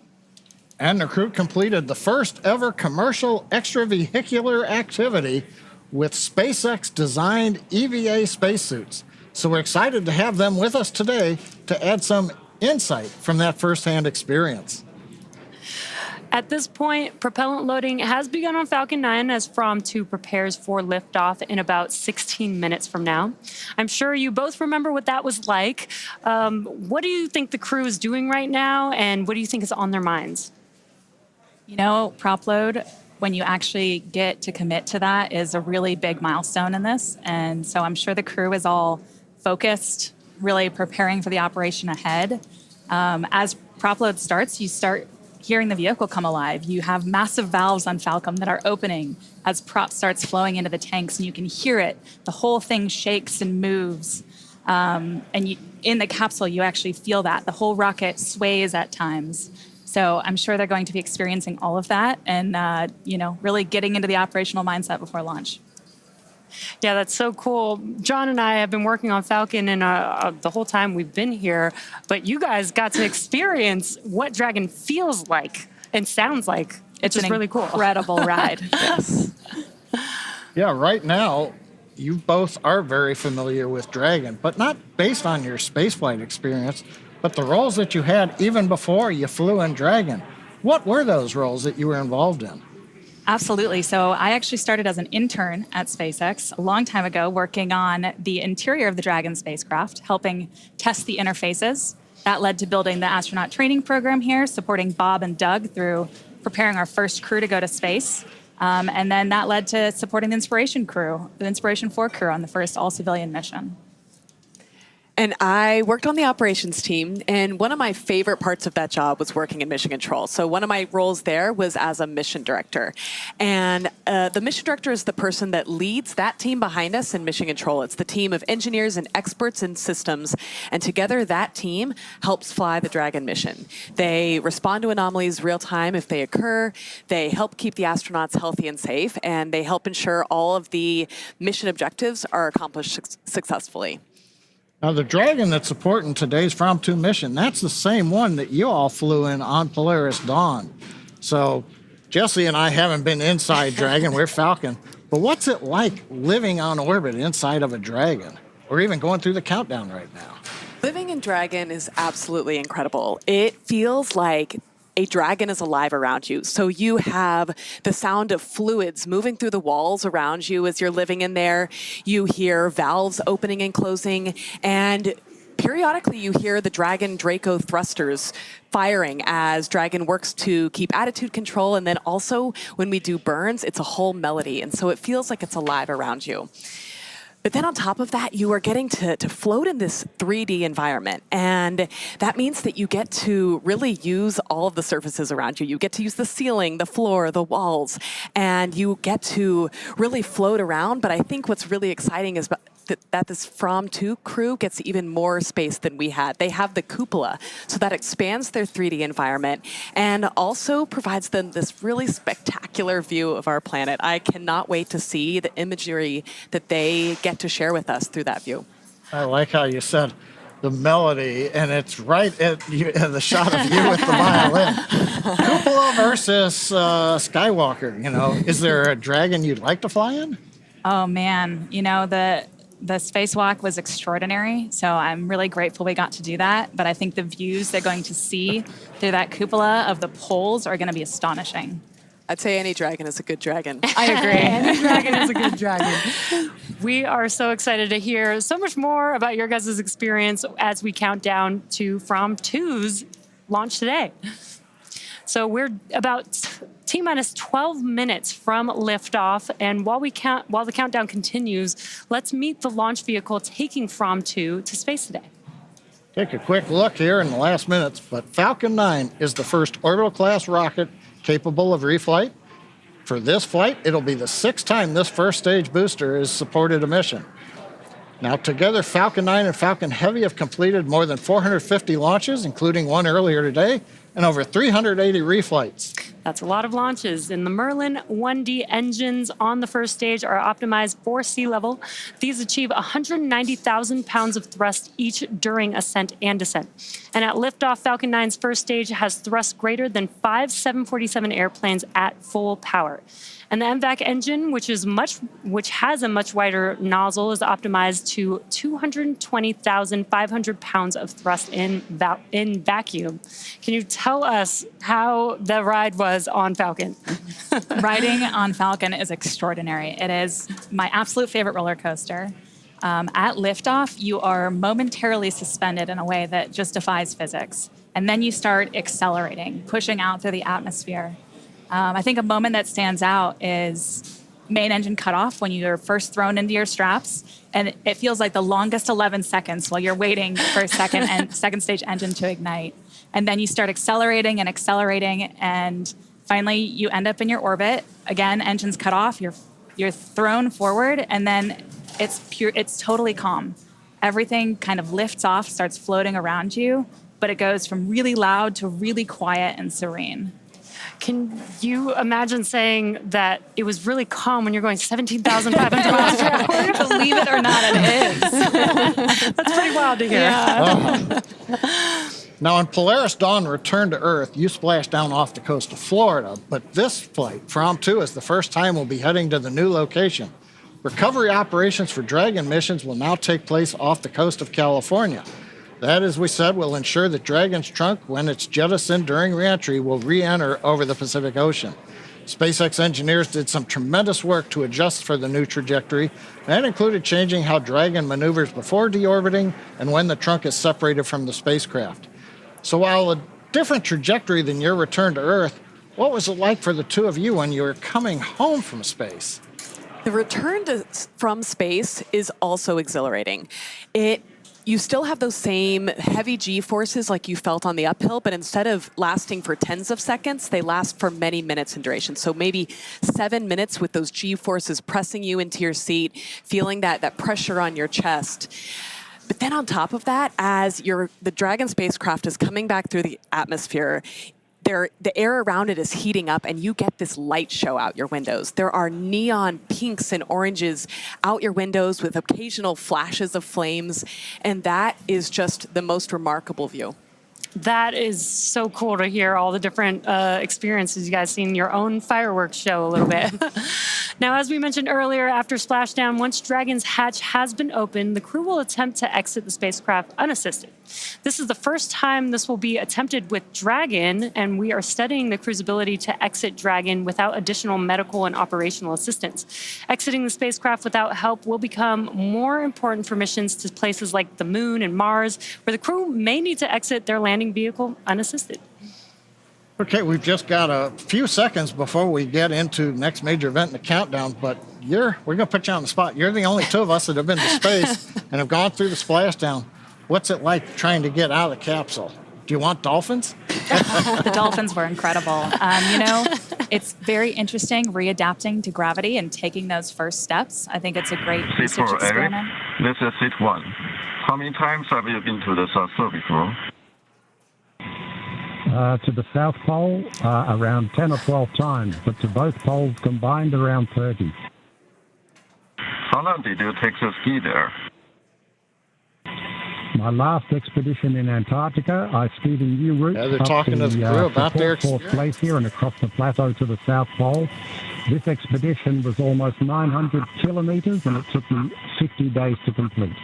And the crew completed the first ever commercial extravehicular activity with SpaceX-designed EVA spacesuits. So we're excited to have them with us today to add some insight from that firsthand experience. At this point, propellant loading has begun on Falcon 9 as Fram2 prepares for liftoff in about 16 minutes from now. I'm sure you both remember what that was like. What do you think the crew is doing right now, and what do you think is on their minds? You know, prop load, when you actually get to commit to that, is a really big milestone in this. And so I'm sure the crew is all focused, really preparing for the operation ahead. As prop load starts, you start hearing the vehicle come alive. You have massive valves on Falcon that are opening as prop starts flowing into the tanks, and you can hear it. The whole thing shakes and moves. And in the capsule, you actually feel that. The whole rocket sways at times. So I'm sure they're going to be experiencing all of that and, really getting into the operational mindset before launch. Yeah, that's so cool. John and I have been working on Falcon and the whole time we've been here, but you guys got to experience what Dragon feels like and sounds like. It's just really cool. Incredible ride. Yes. Yeah, right now, you both are very familiar with Dragon, but not based on your spaceflight experience, but the roles that you had even before you flew in Dragon. What were those roles that you were involved in? Absolutely. So I actually started as an intern at SpaceX a long time ago, working on the interior of the Dragon spacecraft, helping test the interfaces That led to building the astronaut training program here, supporting Bob and Doug through preparing our first crew to go to space. And then that led to supporting the Inspiration 4 crew on the first all-civilian mission. And I worked on the operations team, and one of my favorite parts of that job was working in mission control. So one of my roles there was as a mission director. And the mission director is the person that leads that team behind us in mission control. It's the team of engineers and experts in systems, and together that team helps fly the Dragon mission. They respond to anomalies real time if they occur, they help keep the astronauts healthy and safe, and they help ensure all of the mission objectives are accomplished successfully. Now, the Dragon that's supporting today's Fram2 mission, that's the same one that you all flew in on Polaris Dawn. So Jesse and I haven't been inside Dragon, we're Falcon. But what's it like living on orbit inside of a Dragon? Or even going through the countdown right now? Living in Dragon is absolutely incredible. It feels like a Dragon is alive around you. So you have the sound of fluids moving through the walls around you as you're living in there. You hear valves opening and closing, and periodically you hear the Dragon Draco thrusters firing as Dragon works to keep attitude control. And then also when we do burns, it's a whole melody. And so it feels like it's alive around you. But then on top of that, you are getting to float in this 3D environment. And that means that you get to really use all of the surfaces around you. You get to use the ceiling, the floor, the walls, and you get to really float around. But I think what's really exciting is that this Fram2 crew gets even more space than we had. They have the cupola, so that expands their 3D environment and also provides them this really spectacular view of our planet. I cannot wait to see the imagery that they get to share with us through that view. I like how you said the melody, and it's right at the shot of you with the violin. Cupola versus Skywalker, you know. Is there a Dragon you'd like to fly in? Oh, man. You know, the spacewalk was extraordinary, so I'm really grateful we got to do that. But I think the views they're going to see through that cupola of the poles are going to be astonishing. I'd say any Dragon is a good Dragon. I agree. Any Dragon is a good Dragon. We are so excited to hear so much more about your guys' experience as we count down to Fram2's launch today. So we're about T-minus 12 minutes from liftoff, and while the countdown continues, let's meet the launch vehicle taking Fram2 to space today. Take a quick look here in the last minutes, but Falcon 9 is the first orbital-class rocket capable of reflight. For this flight, it'll be the 6th time this first stage booster has supported a mission. Now, together, Falcon 9 and Falcon Heavy have completed more than 450 launches, including one earlier today, and over 380 reflights. That's a lot of launches. And the Merlin 1D engines on the first stage are optimized for sea level. These achieve 190,000 pounds of thrust each during ascent and descent. And at liftoff, Falcon 9's first stage has thrust greater than 5 747 airplanes at full power. And the MVAC engine, which has a much wider nozzle, is optimized to 220,500 pounds of thrust in vacuum. Can you tell us how the ride was on Falcon? Riding on Falcon is extraordinary. It is my absolute favorite roller coaster. At liftoff, you are momentarily suspended in a way that just defies physics. And then you start accelerating, pushing out through the atmosphere. I think a moment that stands out is main engine cutoff when you're first thrown into your straps, and it feels like the longest 11 seconds while you're waiting for a second stage engine to ignite. And then you start accelerating, and finally you end up in your orbit. Again, engines cut off, you're thrown forward, and then it's totally calm. Everything kind of lifts off, starts floating around you, but it goes from really loud to really quiet and serene. Can you imagine saying that it was really calm when you're going 17,500 miles per hour? Believe it or not, it is. That's pretty wild to hear. Yeah. Now, on Polaris Dawn return to Earth, you splashed down off the coast of Florida, but this flight, Fram2, is the first time we'll be heading to the new location. Recovery operations for Dragon missions will now take place off the coast of California. That, as we said, will ensure that Dragon's trunk, when it's jettisoned during reentry, will re-enter over the Pacific Ocean. SpaceX engineers did some tremendous work to adjust for the new trajectory. That included changing how Dragon maneuvers before deorbiting and when the trunk is separated from the spacecraft. So while a different trajectory than your return to Earth, what was it like for the two of you when you were coming home from space? The return from space is also exhilarating. You still have those same heavy G-forces like you felt on the uphill, but instead of lasting for tens of seconds, they last for many minutes in duration. So maybe 7 minutes with those G-forces pressing you into your seat, feeling that pressure on your chest. But then on top of that, as the Dragon spacecraft is coming back through the atmosphere, the air around it is heating up, and you get this light show out your windows. There are neon pinks and oranges out your windows with occasional flashes of flames, and that is just the most remarkable view. That is so cool to hear all the different experiences you guys seen, your own fireworks show a little bit. Now, as we mentioned earlier, after splashdown, once Dragon's hatch has been opened, the crew will attempt to exit the spacecraft unassisted. This is the first time this will be attempted with Dragon, and we are studying the crew's ability to exit Dragon without additional medical and operational assistance. Exiting the spacecraft without help will become more important for missions to places like the Moon and Mars, where the crew may need to exit their landing vehicle unassisted. Okay, we've just got a few seconds before we get into the next major event in the countdown, but we're going to put you on the spot. You're the only two of us that have been to space and have gone through the splashdown. What's it like trying to get out of the capsule? Do you want dolphins? The dolphins were incredible. It's very interesting readapting to gravity and taking those first steps. I think it's a great research experiment. This is seat 1. How many times have you been to the South Pole before? To the South Pole, around 10 or 12 times, but to both poles combined, around 30. How long did you take to ski there? My last expedition in Antarctica, I skied a new route they're talking to the crew about their Fourth Glacier and across the plateau to the South Pole. This expedition was almost 900 kilometers, and it took me 50 days to complete.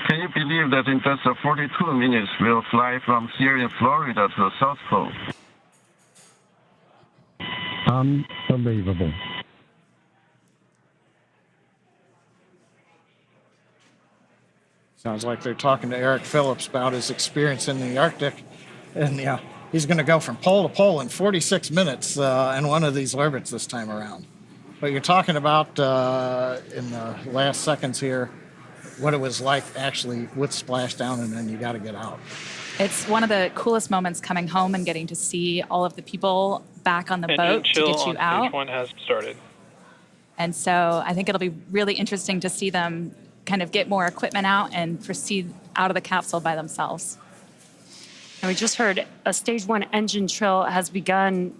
Can you believe that in just 42 minutes we'll fly from here in Florida to the South Pole? Unbelievable. Sounds like they're talking to Eric Phillips about his experience in the Arctic. And yeah, he's going to go from pole to pole in 46 minutes in one of these orbits this time around. But you're talking about, in the last seconds here, what it was like actually with splashdown, and then you got to get out. It's one of the coolest moments coming home and getting to see all of the people back on the boat to get you out. Stage 1 has started. And so I think it'll be really interesting to see them kind of get more equipment out and proceed out of the capsule by themselves. And we just heard a stage 1 engine trill has begun.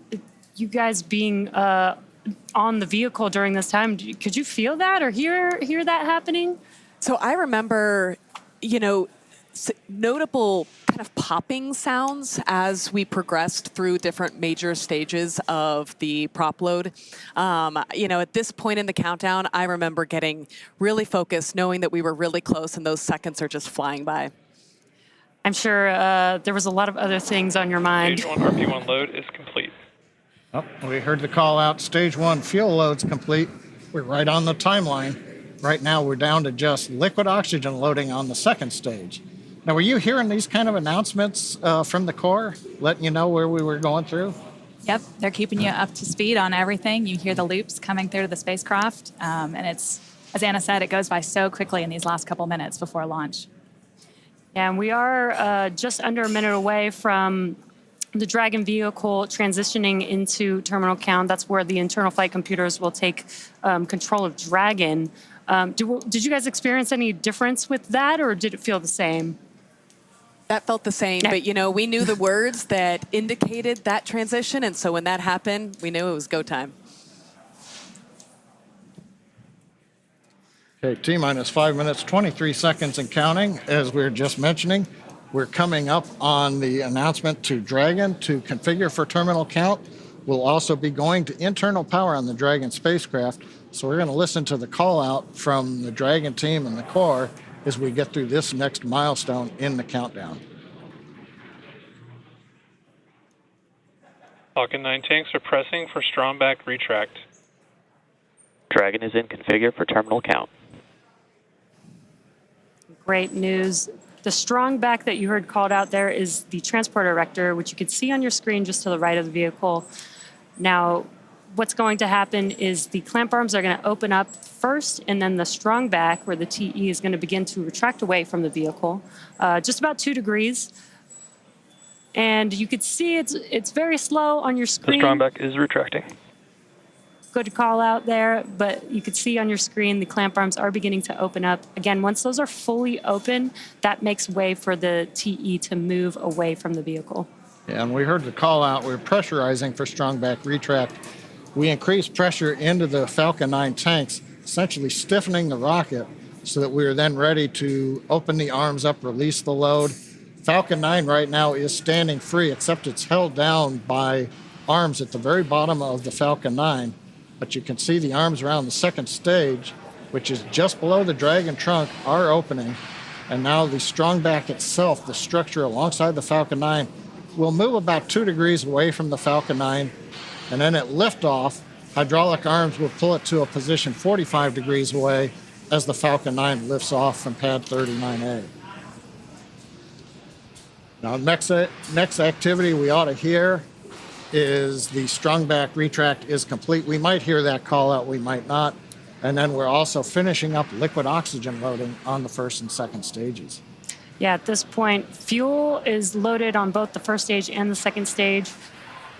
You guys being on the vehicle during this time, could you feel that or hear that happening? So I remember, notable kind of popping sounds as we progressed through different major stages of the prop load. At this point in the countdown, I remember getting really focused, knowing that we were really close and those seconds are just flying by. I'm sure there was a lot of other things on your mind. Stage 1 RP1 load is complete. Oh, we heard the call out. Stage 1 fuel load's complete. We're right on the timeline. Right now, we're down to just liquid oxygen loading on the second stage. Now, were you hearing these kind of announcements from the Corps, letting you know where we were going through? Yep, they're keeping you up to speed on everything. You hear the loops coming through the spacecraft, and it's, as Anna said, it goes by so quickly in these last couple minutes before launch. Yeah, and we are just under a minute away from the Dragon vehicle transitioning into terminal count. That's where the internal flight computers will take control of Dragon. Did you guys experience any difference with that, or did it feel the same? That felt the same, but we knew the words that indicated that transition, and so when that happened, we knew it was go time. Okay, T-minus 5 minutes, 23 seconds and counting. As we were just mentioning, we're coming up on the announcement to Dragon to configure for terminal count. We'll also be going to internal power on the Dragon spacecraft. So we're going to listen to the call out from the Dragon team and the Corps as we get through this next milestone in the countdown. Falcon 9 tanks are pressing for Stromback retract. Dragon is in configure for terminal count. Great news. The strong back that you heard called out there is the transport erector, which you can see on your screen just to the right of the vehicle. Now, what's going to happen is the clamp arms are going to open up first, and then the strong back, where the TE is going to begin to retract away from the vehicle, just about 2 degrees. And you can see it's very slow on your screen. The strong back is retracting. Good call out there, but you can see on your screen the clamp arms are beginning to open up. Again, once those are fully open, that makes way for the TE to move away from the vehicle. Yeah, and we heard the call out. We're pressurizing for strong back retract. We increased pressure into the Falcon 9 tanks, essentially stiffening the rocket so that we are then ready to open the arms up, release the load. Falcon 9 right now is standing free, except it's held down by arms at the very bottom of the Falcon 9. But you can see the arms around the second stage, which is just below the Dragon trunk, are opening. And now the strong back itself, the structure alongside the Falcon 9, will move about 2 degrees away from the Falcon 9. And then at liftoff, hydraulic arms will pull it to a position 45 degrees away as the Falcon 9 lifts off from pad 39A. Now, next activity we ought to hear is the strong back retract is complete. We might hear that call out, we might not. And then we're also finishing up liquid oxygen loading on the first and second stages. Yeah, at this point, fuel is loaded on both the first stage and the second stage.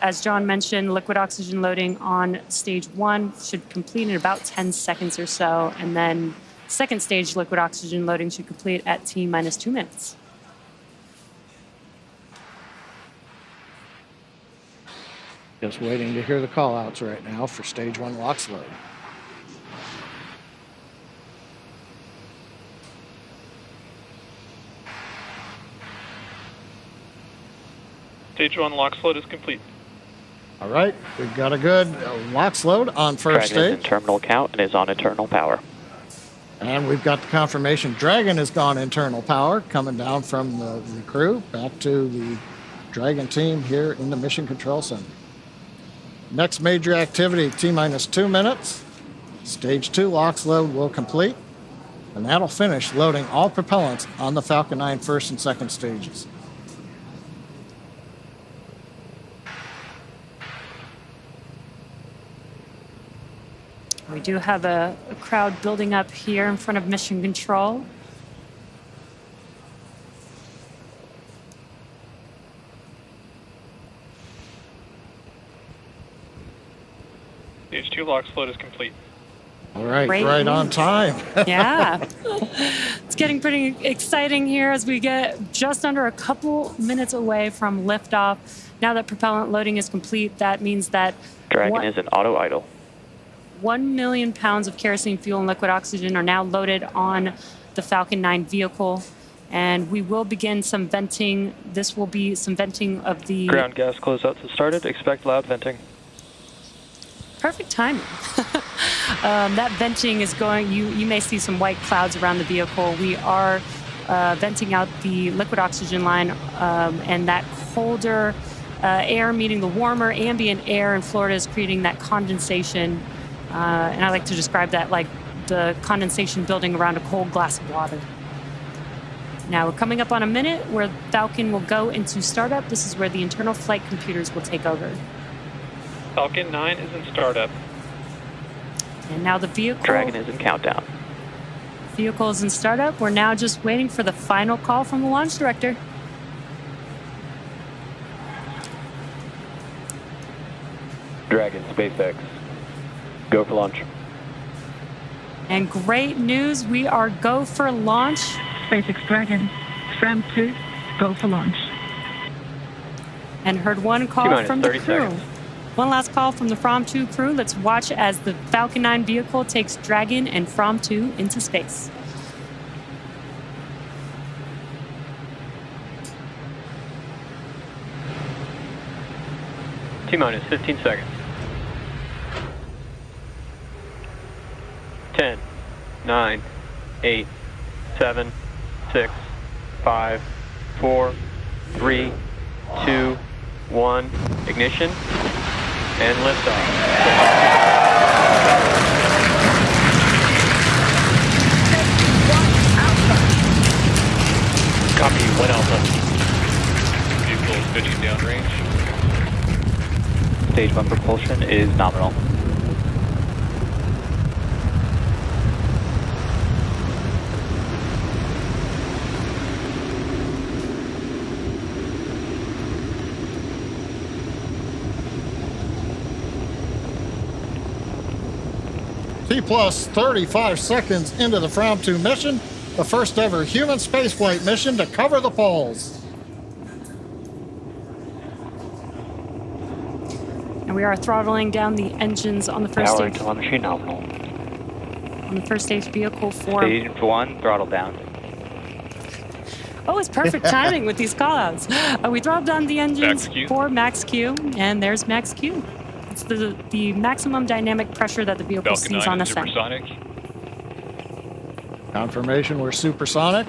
As John mentioned, liquid oxygen loading on stage 1 should complete in about 10 seconds or so. And then second stage liquid oxygen loading should complete at T-minus 2 minutes. Just waiting to hear the call outs right now for stage 1 LOX load. Stage 1 LOX load is complete. All right, we've got a good LOX load on first Dragon is in stage. terminal count and is on internal power. And we've got the confirmation Dragon has gone internal power, coming down from the crew back to the Dragon team here in the Mission Control Center. Next major activity, T-minus 2 minutes. Stage 2 LOX load will complete, and that'll finish loading all propellants on the Falcon 9 first and second stages. We do have a crowd building up here in front of Mission Control. Stage 2 LOX load is complete. All right, Great right news. on time. Yeah. It's getting pretty exciting here as we get just under a couple minutes away from liftoff. Now that propellant loading is complete, that means that Dragon is in auto idle. 1 million pounds of kerosene fuel and liquid oxygen are now loaded on the Falcon 9 vehicle. And we will begin some venting. This will be some venting of the... Ground gas closeouts have started. Expect loud venting. Perfect timing. That venting is going, you may see some white clouds around the vehicle. We are venting out the liquid oxygen line, and that colder air meeting the warmer ambient air in Florida is creating that condensation. And I like to describe that like the condensation building around a cold glass of water. Now we're coming up on a minute where Falcon will go into startup. This is where the internal flight computers will take over. Falcon 9 is in startup. And now the vehicle... Dragon is in countdown. Vehicle is in startup. We're now just waiting for the final call from the launch director. Dragon, SpaceX. Go for launch. And great news, we are go for launch. SpaceX Dragon, Fram2, go for launch. And heard one call T-minus from the 30 crew. seconds. One last call from the Fram2 crew. Let's watch as the Falcon 9 vehicle takes Dragon and Fram2 into space. T-minus 15 seconds. 10, 9, 8, 7, 6, 5, 4, 3, 2, 1. Ignition and liftoff. Copy, 1 Alpha. Vehicle is pitching downrange. Stage 1 propulsion is nominal. T plus 35 seconds into the Fram2 mission, the first ever human spaceflight mission to cover the poles. And we are throttling down the engines on the first Power stage. telemetry nominal. On the first stage vehicle for. Stage 1, throttle down. Oh, it's perfect timing with these callouts. We throttled down the engines for max Q, and there's max Q. It's the maximum dynamic pressure that the vehicle Falcon sees 9 on is ascent. supersonic. Confirmation we're supersonic.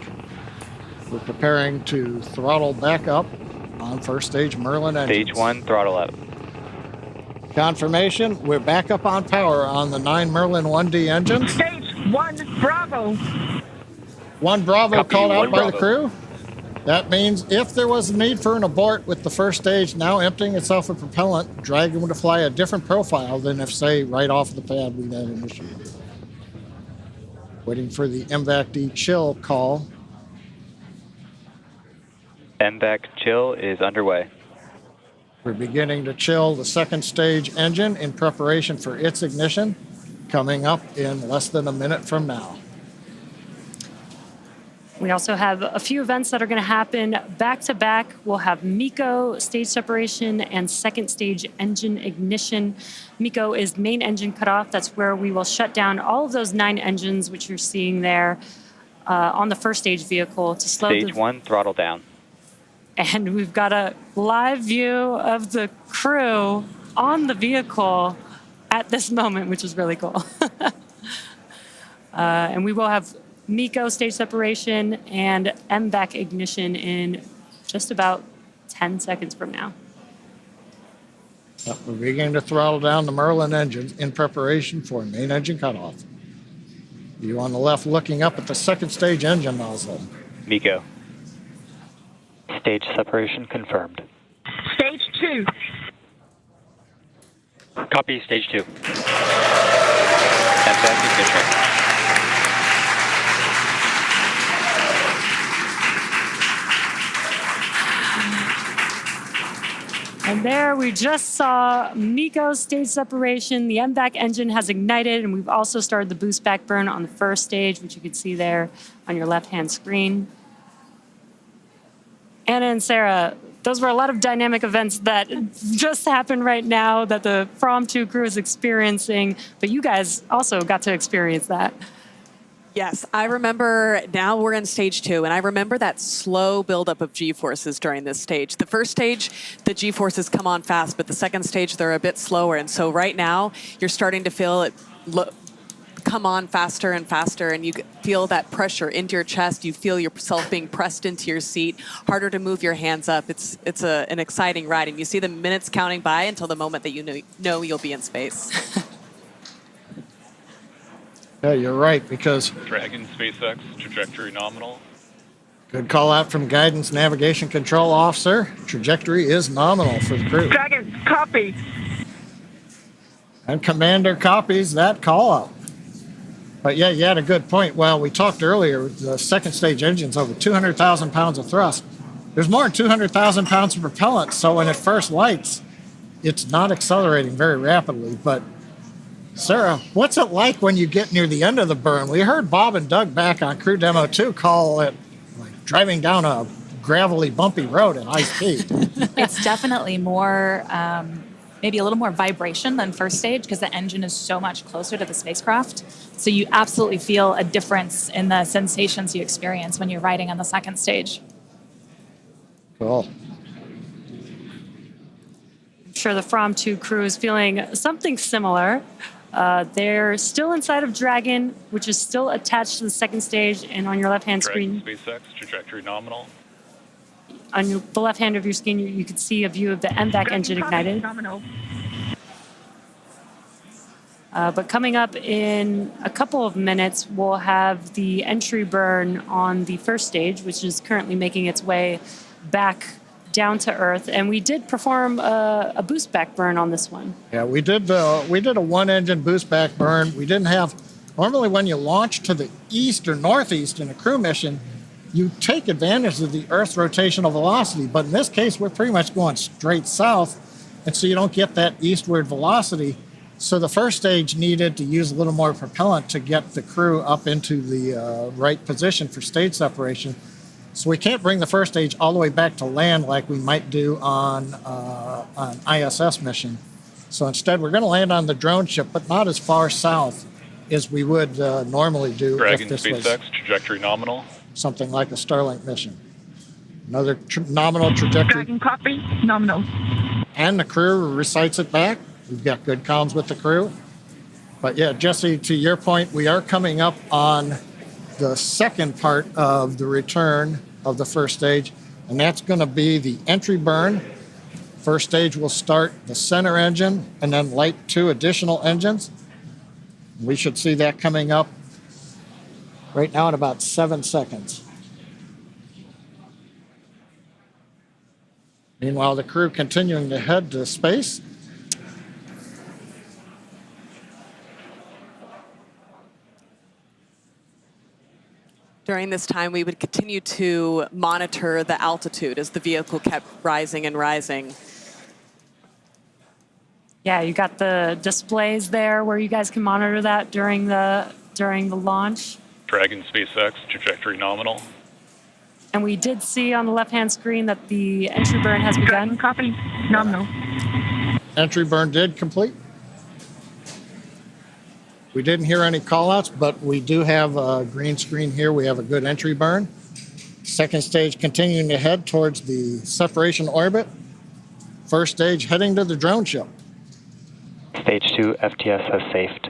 We're preparing to throttle back up on first stage Merlin engines. Stage 1, throttle up. Confirmation we're back up on power on the 9 Merlin 1D engines. Stage 1 Bravo. 1 Bravo Copy, called out 1 by Bravo. the crew. That means if there was a need for an abort with the first stage now emptying itself of propellant, Dragon would fly a different profile than if, say, right off the pad we had initiated. Waiting for the MVAC-D chill call. MVAC chill is underway. We're beginning to chill the second stage engine in preparation for its ignition, coming up in less than a minute from now. We also have a few events that are going to happen back to back. We'll have MECO stage separation and second stage engine ignition. MECO is main engine cutoff. That's where we will shut down all of those 9 engines, which you're seeing there on the first stage vehicle to slow Stage 1, throttle down. And we've got a live view of the crew on the vehicle at this moment, which is really cool. And we will have MECO stage separation and MVAC ignition in just about 10 seconds from now. We're beginning to throttle down the Merlin engines in preparation for main engine cutoff. You on the left looking up at the second stage engine nozzle. MECO. Stage separation confirmed. Stage 2. Copy, stage 2. MVAC ignition. And there we just saw MECO stage separation. The MVAC engine has ignited, and we've also started the boost back burn on the first stage, which you can see there on your left-hand screen. Anna and Sarah, those were a lot of dynamic events that just happened right now that the Fram2 crew is experiencing, but you guys also got to experience that. Yes, I remember now we're in stage 2, and I remember that slow buildup of G-forces during this stage. The first stage, the G-forces come on fast, but the second stage, they're a bit slower. And so right now, you're starting to feel it come on faster and faster, and you feel that pressure into your chest. You feel yourself being pressed into your seat, harder to move your hands up. It's an exciting ride, and you see the minutes counting by until the moment that you know you'll be in space. Yeah, you're right, because Dragon, SpaceX, trajectory nominal. good call out from Guidance Navigation Control Officer. Trajectory is nominal for the crew. Dragon, copy. And Commander copies that call out. But yeah, you had a good point. Well, we talked earlier, the second stage engine's over 200,000 pounds of thrust. There's more than 200,000 pounds of propellant, so when it first lights, it's not accelerating very rapidly. But Sarah, what's it like when you get near the end of the burn? We heard Bob and Doug back on Crew Demo 2 call it like driving down a gravelly, bumpy road at high speed. It's definitely more, maybe a little more vibration than first stage because the engine is so much closer to the spacecraft. So you absolutely feel a difference in the sensations you experience when you're riding on the second stage. Cool. I'm sure the Fram2 crew is feeling something similar. They're still inside of Dragon, which is still attached to the second stage, and on your left-hand Dragon, screen, SpaceX, trajectory nominal. on the left hand of your screen, you can see a view of the MVAC engine ignited. But coming up in a couple of minutes, we'll have the entry burn on the first stage, which is currently making its way back down to Earth. And we did perform a boost back burn on this one. Yeah, we did a one-engine boost back burn. We didn't have, normally when you launch to the east or northeast in a crew mission, you take advantage of the Earth's rotational velocity. But in this case, we're pretty much going straight south, and so you don't get that eastward velocity. So the first stage needed to use a little more propellant to get the crew up into the right position for stage separation. So we can't bring the first stage all the way back to land like we might do on an ISS mission. So instead, we're going to land on the drone ship, but not as far south as we would normally do Dragon if this SpaceX, was trajectory nominal. Something like a Starlink mission. Another nominal trajectory. Dragon copy, nominal. And the crew recites it back. We've got good comms with the crew. But yeah, Jesse, to your point, we are coming up on the second part of the return of the first stage, and that's going to be the entry burn. First stage will start the center engine and then light 2 additional engines. We should see that coming up right now in about 7 seconds. Meanwhile, the crew continuing to head to space. During this time, we would continue to monitor the altitude as the vehicle kept rising and rising. Yeah, you got the displays there where you guys can monitor that during the launch. Dragon SpaceX, trajectory nominal. And we did see on the left-hand screen that the entry burn has begun. Copy, nominal. Entry burn did complete. We didn't hear any callouts, but we do have a green screen here. We have a good entry burn. Second stage continuing to head towards the separation orbit. First stage heading to the drone ship. Stage 2, FTS has safed.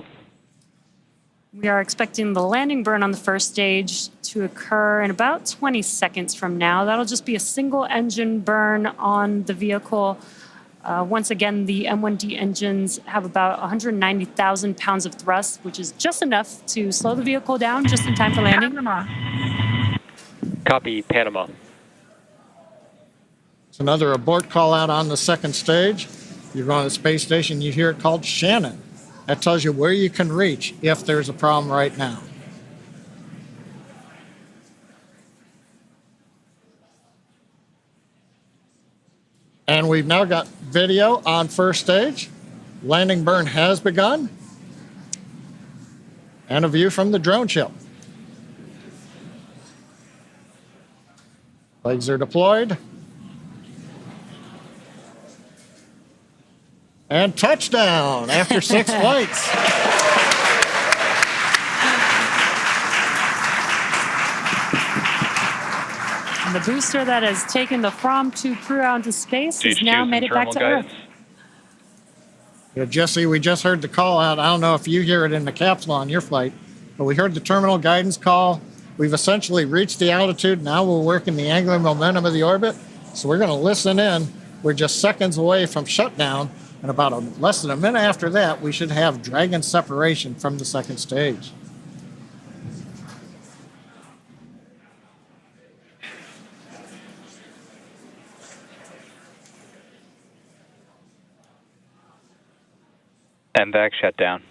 We are expecting the landing burn on the first stage to occur in about 20 seconds from now. That'll just be a single engine burn on the vehicle. Once again, the M1D engines have about 190,000 pounds of thrust, which is just enough to slow the vehicle down just in time for landing. Panama. Copy, Panama. It's another abort call out on the second stage. You're on the space station, you hear it called Shannon. That tells you where you can reach if there's a problem right now. And we've now got video on first stage. Landing burn has begun. And a view from the drone ship. Legs are deployed. And touchdown after 6 flights. And the booster that has taken the Fram2 crew out into space has now made it back to Earth. Yeah, Jesse, we just heard the call out. I don't know if you hear it in the capsule on your flight, but we heard the terminal guidance call. We've essentially reached the altitude. Now we're working the angular momentum of the orbit. So we're going to listen in. We're just seconds away from shutdown. And about less than a minute after that, we should have Dragon separation from the second stage. MVAC shutdown.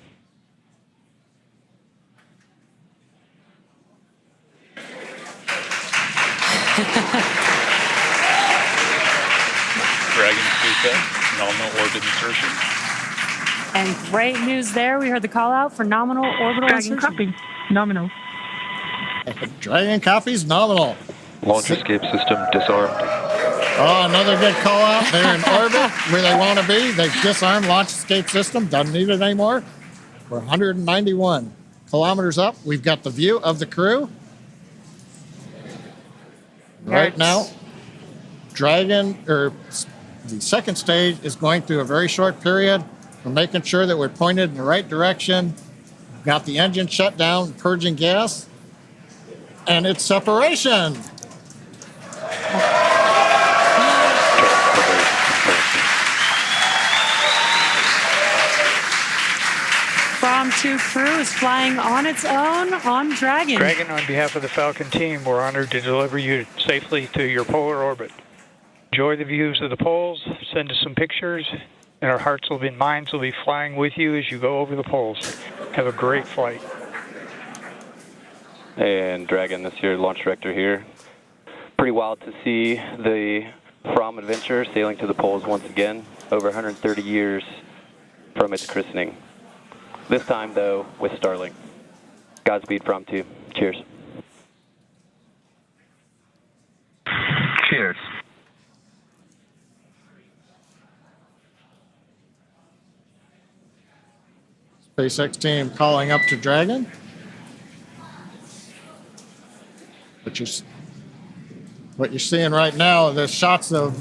Dragon SpaceX, nominal orbit insertion. And great news there. We heard the call out for nominal orbital Dragon insertion. copy, nominal. Dragon copies nominal. Launch escape system disarmed. Oh, another good call out. They're in orbit where they want to be. They've disarmed launch escape system. Doesn't need it anymore. We're 191 kilometers up. We've got the view of the crew. Right now, Dragon, or the second stage, is going through a very short period. We're making sure that we're pointed in the right direction. Got the engine shut down, purging gas, and it's separation. Fram2 crew is flying on its own on Dragon. Dragon, on behalf of the Falcon team, we're honored to deliver you safely to your polar orbit. Enjoy the views of the poles, send us some pictures, and our hearts and minds will be flying with you as you go over the poles. Have a great flight. And Dragon, this is your launch director here. Pretty wild to see the Fram adventure sailing to the poles once again, over 130 years from its christening. This time, though, with Starlink. Godspeed, Fram2. Cheers. Cheers. SpaceX team calling up to Dragon. What you're seeing right now, the shots of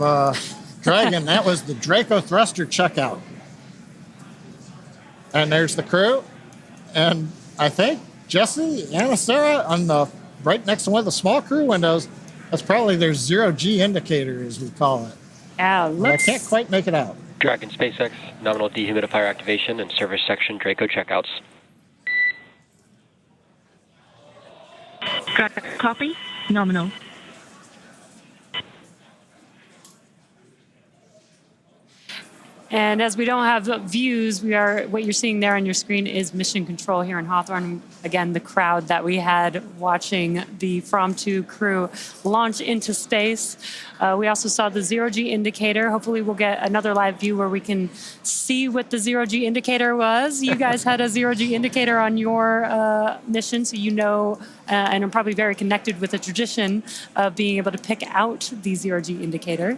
Dragon, that was the Draco thruster checkout. And there's the crew. And I think Jesse and Sarah on the right next to one of the small crew windows, that's probably their zero-G indicator, as we call it. Yeah, I can't quite make it out. Dragon SpaceX, nominal dehumidifier activation and service section Draco checkouts. Dragon, copy. Nominal. And as we don't have views, what you're seeing there on your screen is mission control here in Hawthorne. Again, the crowd that we had watching the Fram2 crew launch into space. We also saw the zero-G indicator. Hopefully we'll get another live view where we can see what the zero-G indicator was. You guys had a zero-G indicator on your mission, so you know, and I'm probably very connected with the tradition of being able to pick out the zero-G indicator.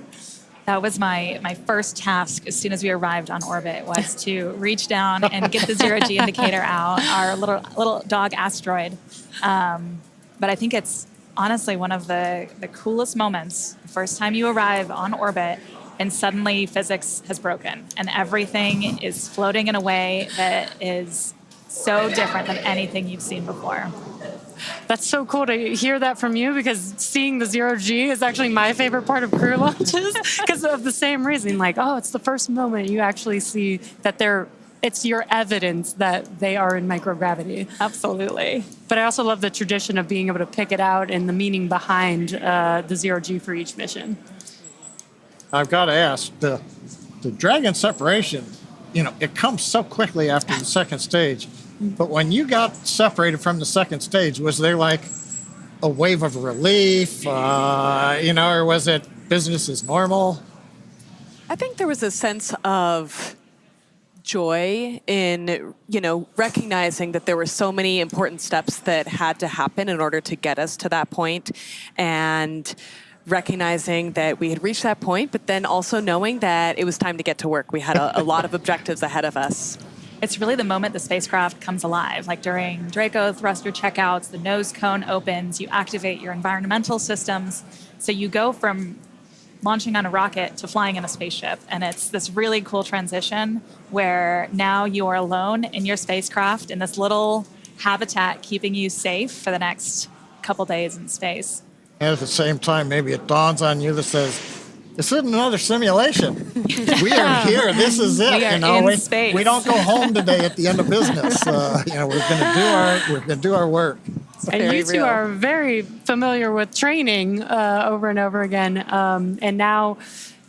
That was my first task as soon as we arrived on orbit, was to reach down and get the zero-G indicator out, our little dog asteroid. But I think it's honestly one of the coolest moments, the first time you arrive on orbit and suddenly physics has broken and everything is floating in a way that is so different than anything you've seen before. That's so cool to hear that from you, because seeing the zero-G is actually my favorite part of crew launches because of the same reason. Like, oh, it's the first moment you actually see that it's your evidence that they are in microgravity. Absolutely. But I also love the tradition of being able to pick it out and the meaning behind the zero-G for each mission. I've got to ask, the Dragon separation, it comes so quickly after the second stage. But when you got separated from the second stage, was there like a wave of relief, or was it business as normal? I think there was a sense of joy in, recognizing that there were so many important steps that had to happen in order to get us to that point, and recognizing that we had reached that point, but then also knowing that it was time to get to work. We had a lot of objectives ahead of us. It's really the moment the spacecraft comes alive. Like during Draco thruster checkouts, the nose cone opens, you activate your environmental systems. So you go from launching on a rocket to flying in a spaceship. And it's this really cool transition where now you are alone in your spacecraft in this little habitat keeping you safe for the next couple days in space. And at the same time, maybe it dawns on you that says, this isn't another simulation. We are here. This is it. We are in space. We don't go home today at the end of business. We're going to do our work. And you two are very familiar with training over and over again. And now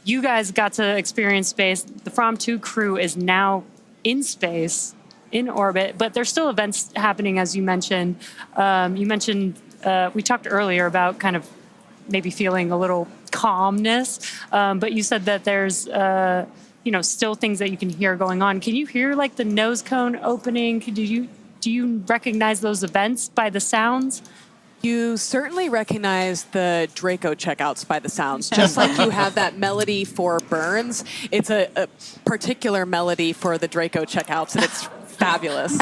you guys got to experience space. The Fram2 crew is now in space, in orbit, but there's still events happening, as you mentioned. We talked earlier about kind of maybe feeling a little calmness, but you said that there's still things that you can hear going on. Can you hear like the nose cone opening? Do you recognize those events by the sounds? You certainly recognize the Draco checkouts by the sounds. Just like you have that melody for Burns, it's a particular melody for the Draco checkouts, and it's fabulous.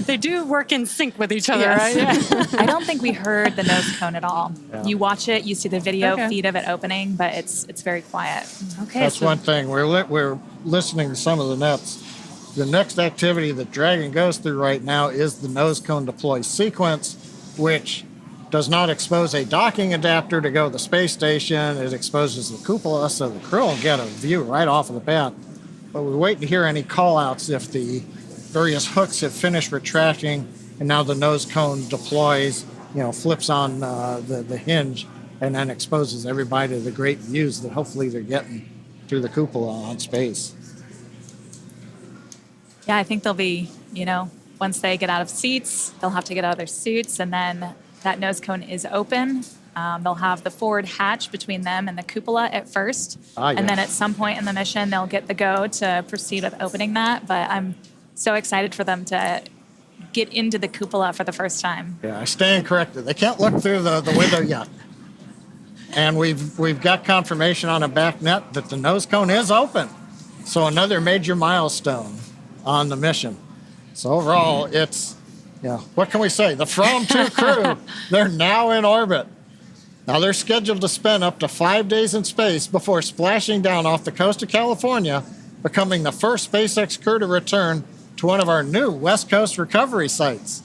They do work in sync with each other, yes. right? Yeah. I don't think we heard the nose cone at all. Yeah. You watch it, you see the video feed of it opening, but it's very quiet. Okay, that's one thing. We're listening to some of the nets. The next activity that Dragon goes through right now is the nose cone deploy sequence, which does not expose a docking adapter to go to the space station. It exposes the cupola, so the crew will get a view right off of the bat. but we're waiting to hear any call-outs if the various hooks have finished retracting and now the nose cone deploys, flips on the hinge and then exposes everybody to the great views that hopefully they're getting through the cupola on space. Yeah, I think they'll be, once they get out of seats, they'll have to get out of their suits, and then that nose cone is open. They'll have the forward hatch between them and the cupola at first. And then at some point in the mission, they'll get the go to proceed with opening that. But I'm so excited for them to get into the cupola for the first time. Yeah, I stand corrected. They can't look through the window yet. And we've got confirmation on a back net that the nose cone is open. So another major milestone on the mission. So overall, it's, what can we say? The Fram2 crew, they're now in orbit. Now they're scheduled to spend up to 5 days in space before splashing down off the coast of California, becoming the first SpaceX crew to return to one of our new West Coast recovery sites.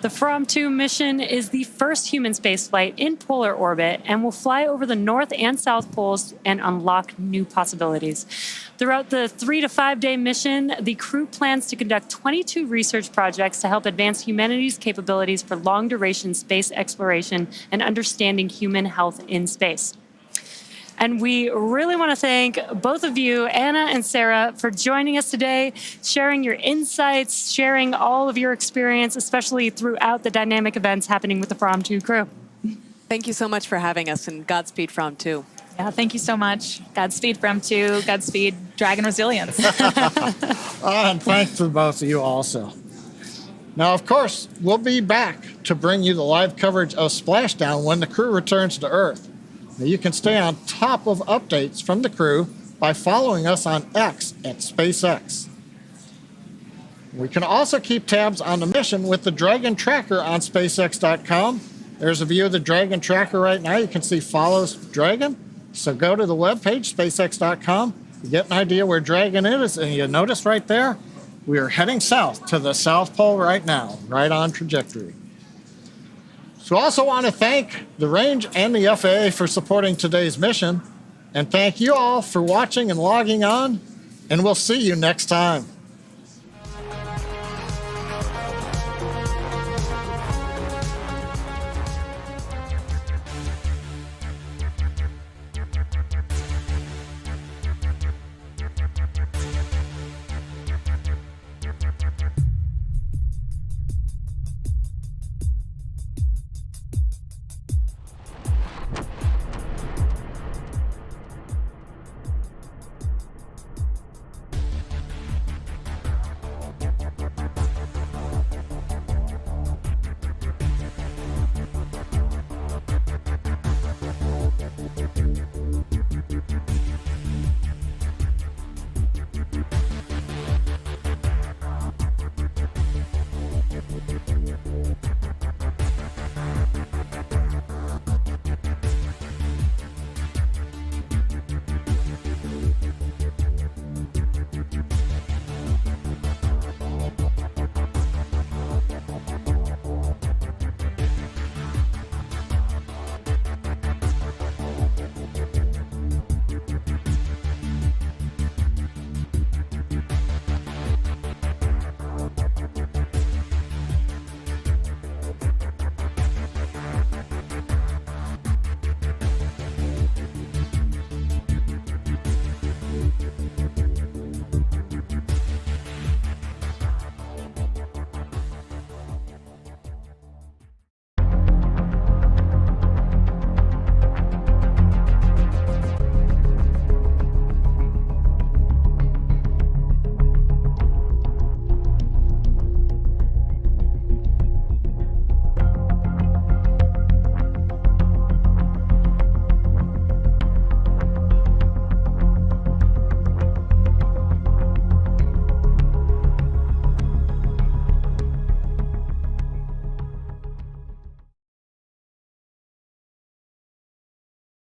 The Fram2 mission is the first human spaceflight in polar orbit and will fly over the North and South Poles and unlock new possibilities. Throughout the 3 to 5 day mission, the crew plans to conduct 22 research projects to help advance humanity's capabilities for long-duration space exploration and understanding human health in space. And we really want to thank both of you, Anna and Sarah, for joining us today, sharing your insights, sharing all of your experience, especially throughout the dynamic events happening with the Fram2 crew. Thank you so much for having us, and Godspeed Fram2. Yeah, thank you so much. Godspeed Fram2, Godspeed Dragon Resilience. And thanks to both of you also. Now, of course, we'll be back to bring you the live coverage of Splashdown when the crew returns to Earth. Now, you can stay on top of updates from the crew by following us on X at SpaceX. We can also keep tabs on the mission with the Dragon Tracker on SpaceX.com. There's a view of the Dragon Tracker right now. You can see follows Dragon. So go to the webpage, SpaceX.com. You get an idea where Dragon is, and you notice right there, we are heading south to the South Pole right now, right on trajectory. So I also want to thank the Range and the FAA for supporting today's mission. And thank you all for watching and logging on. And we'll see you next time.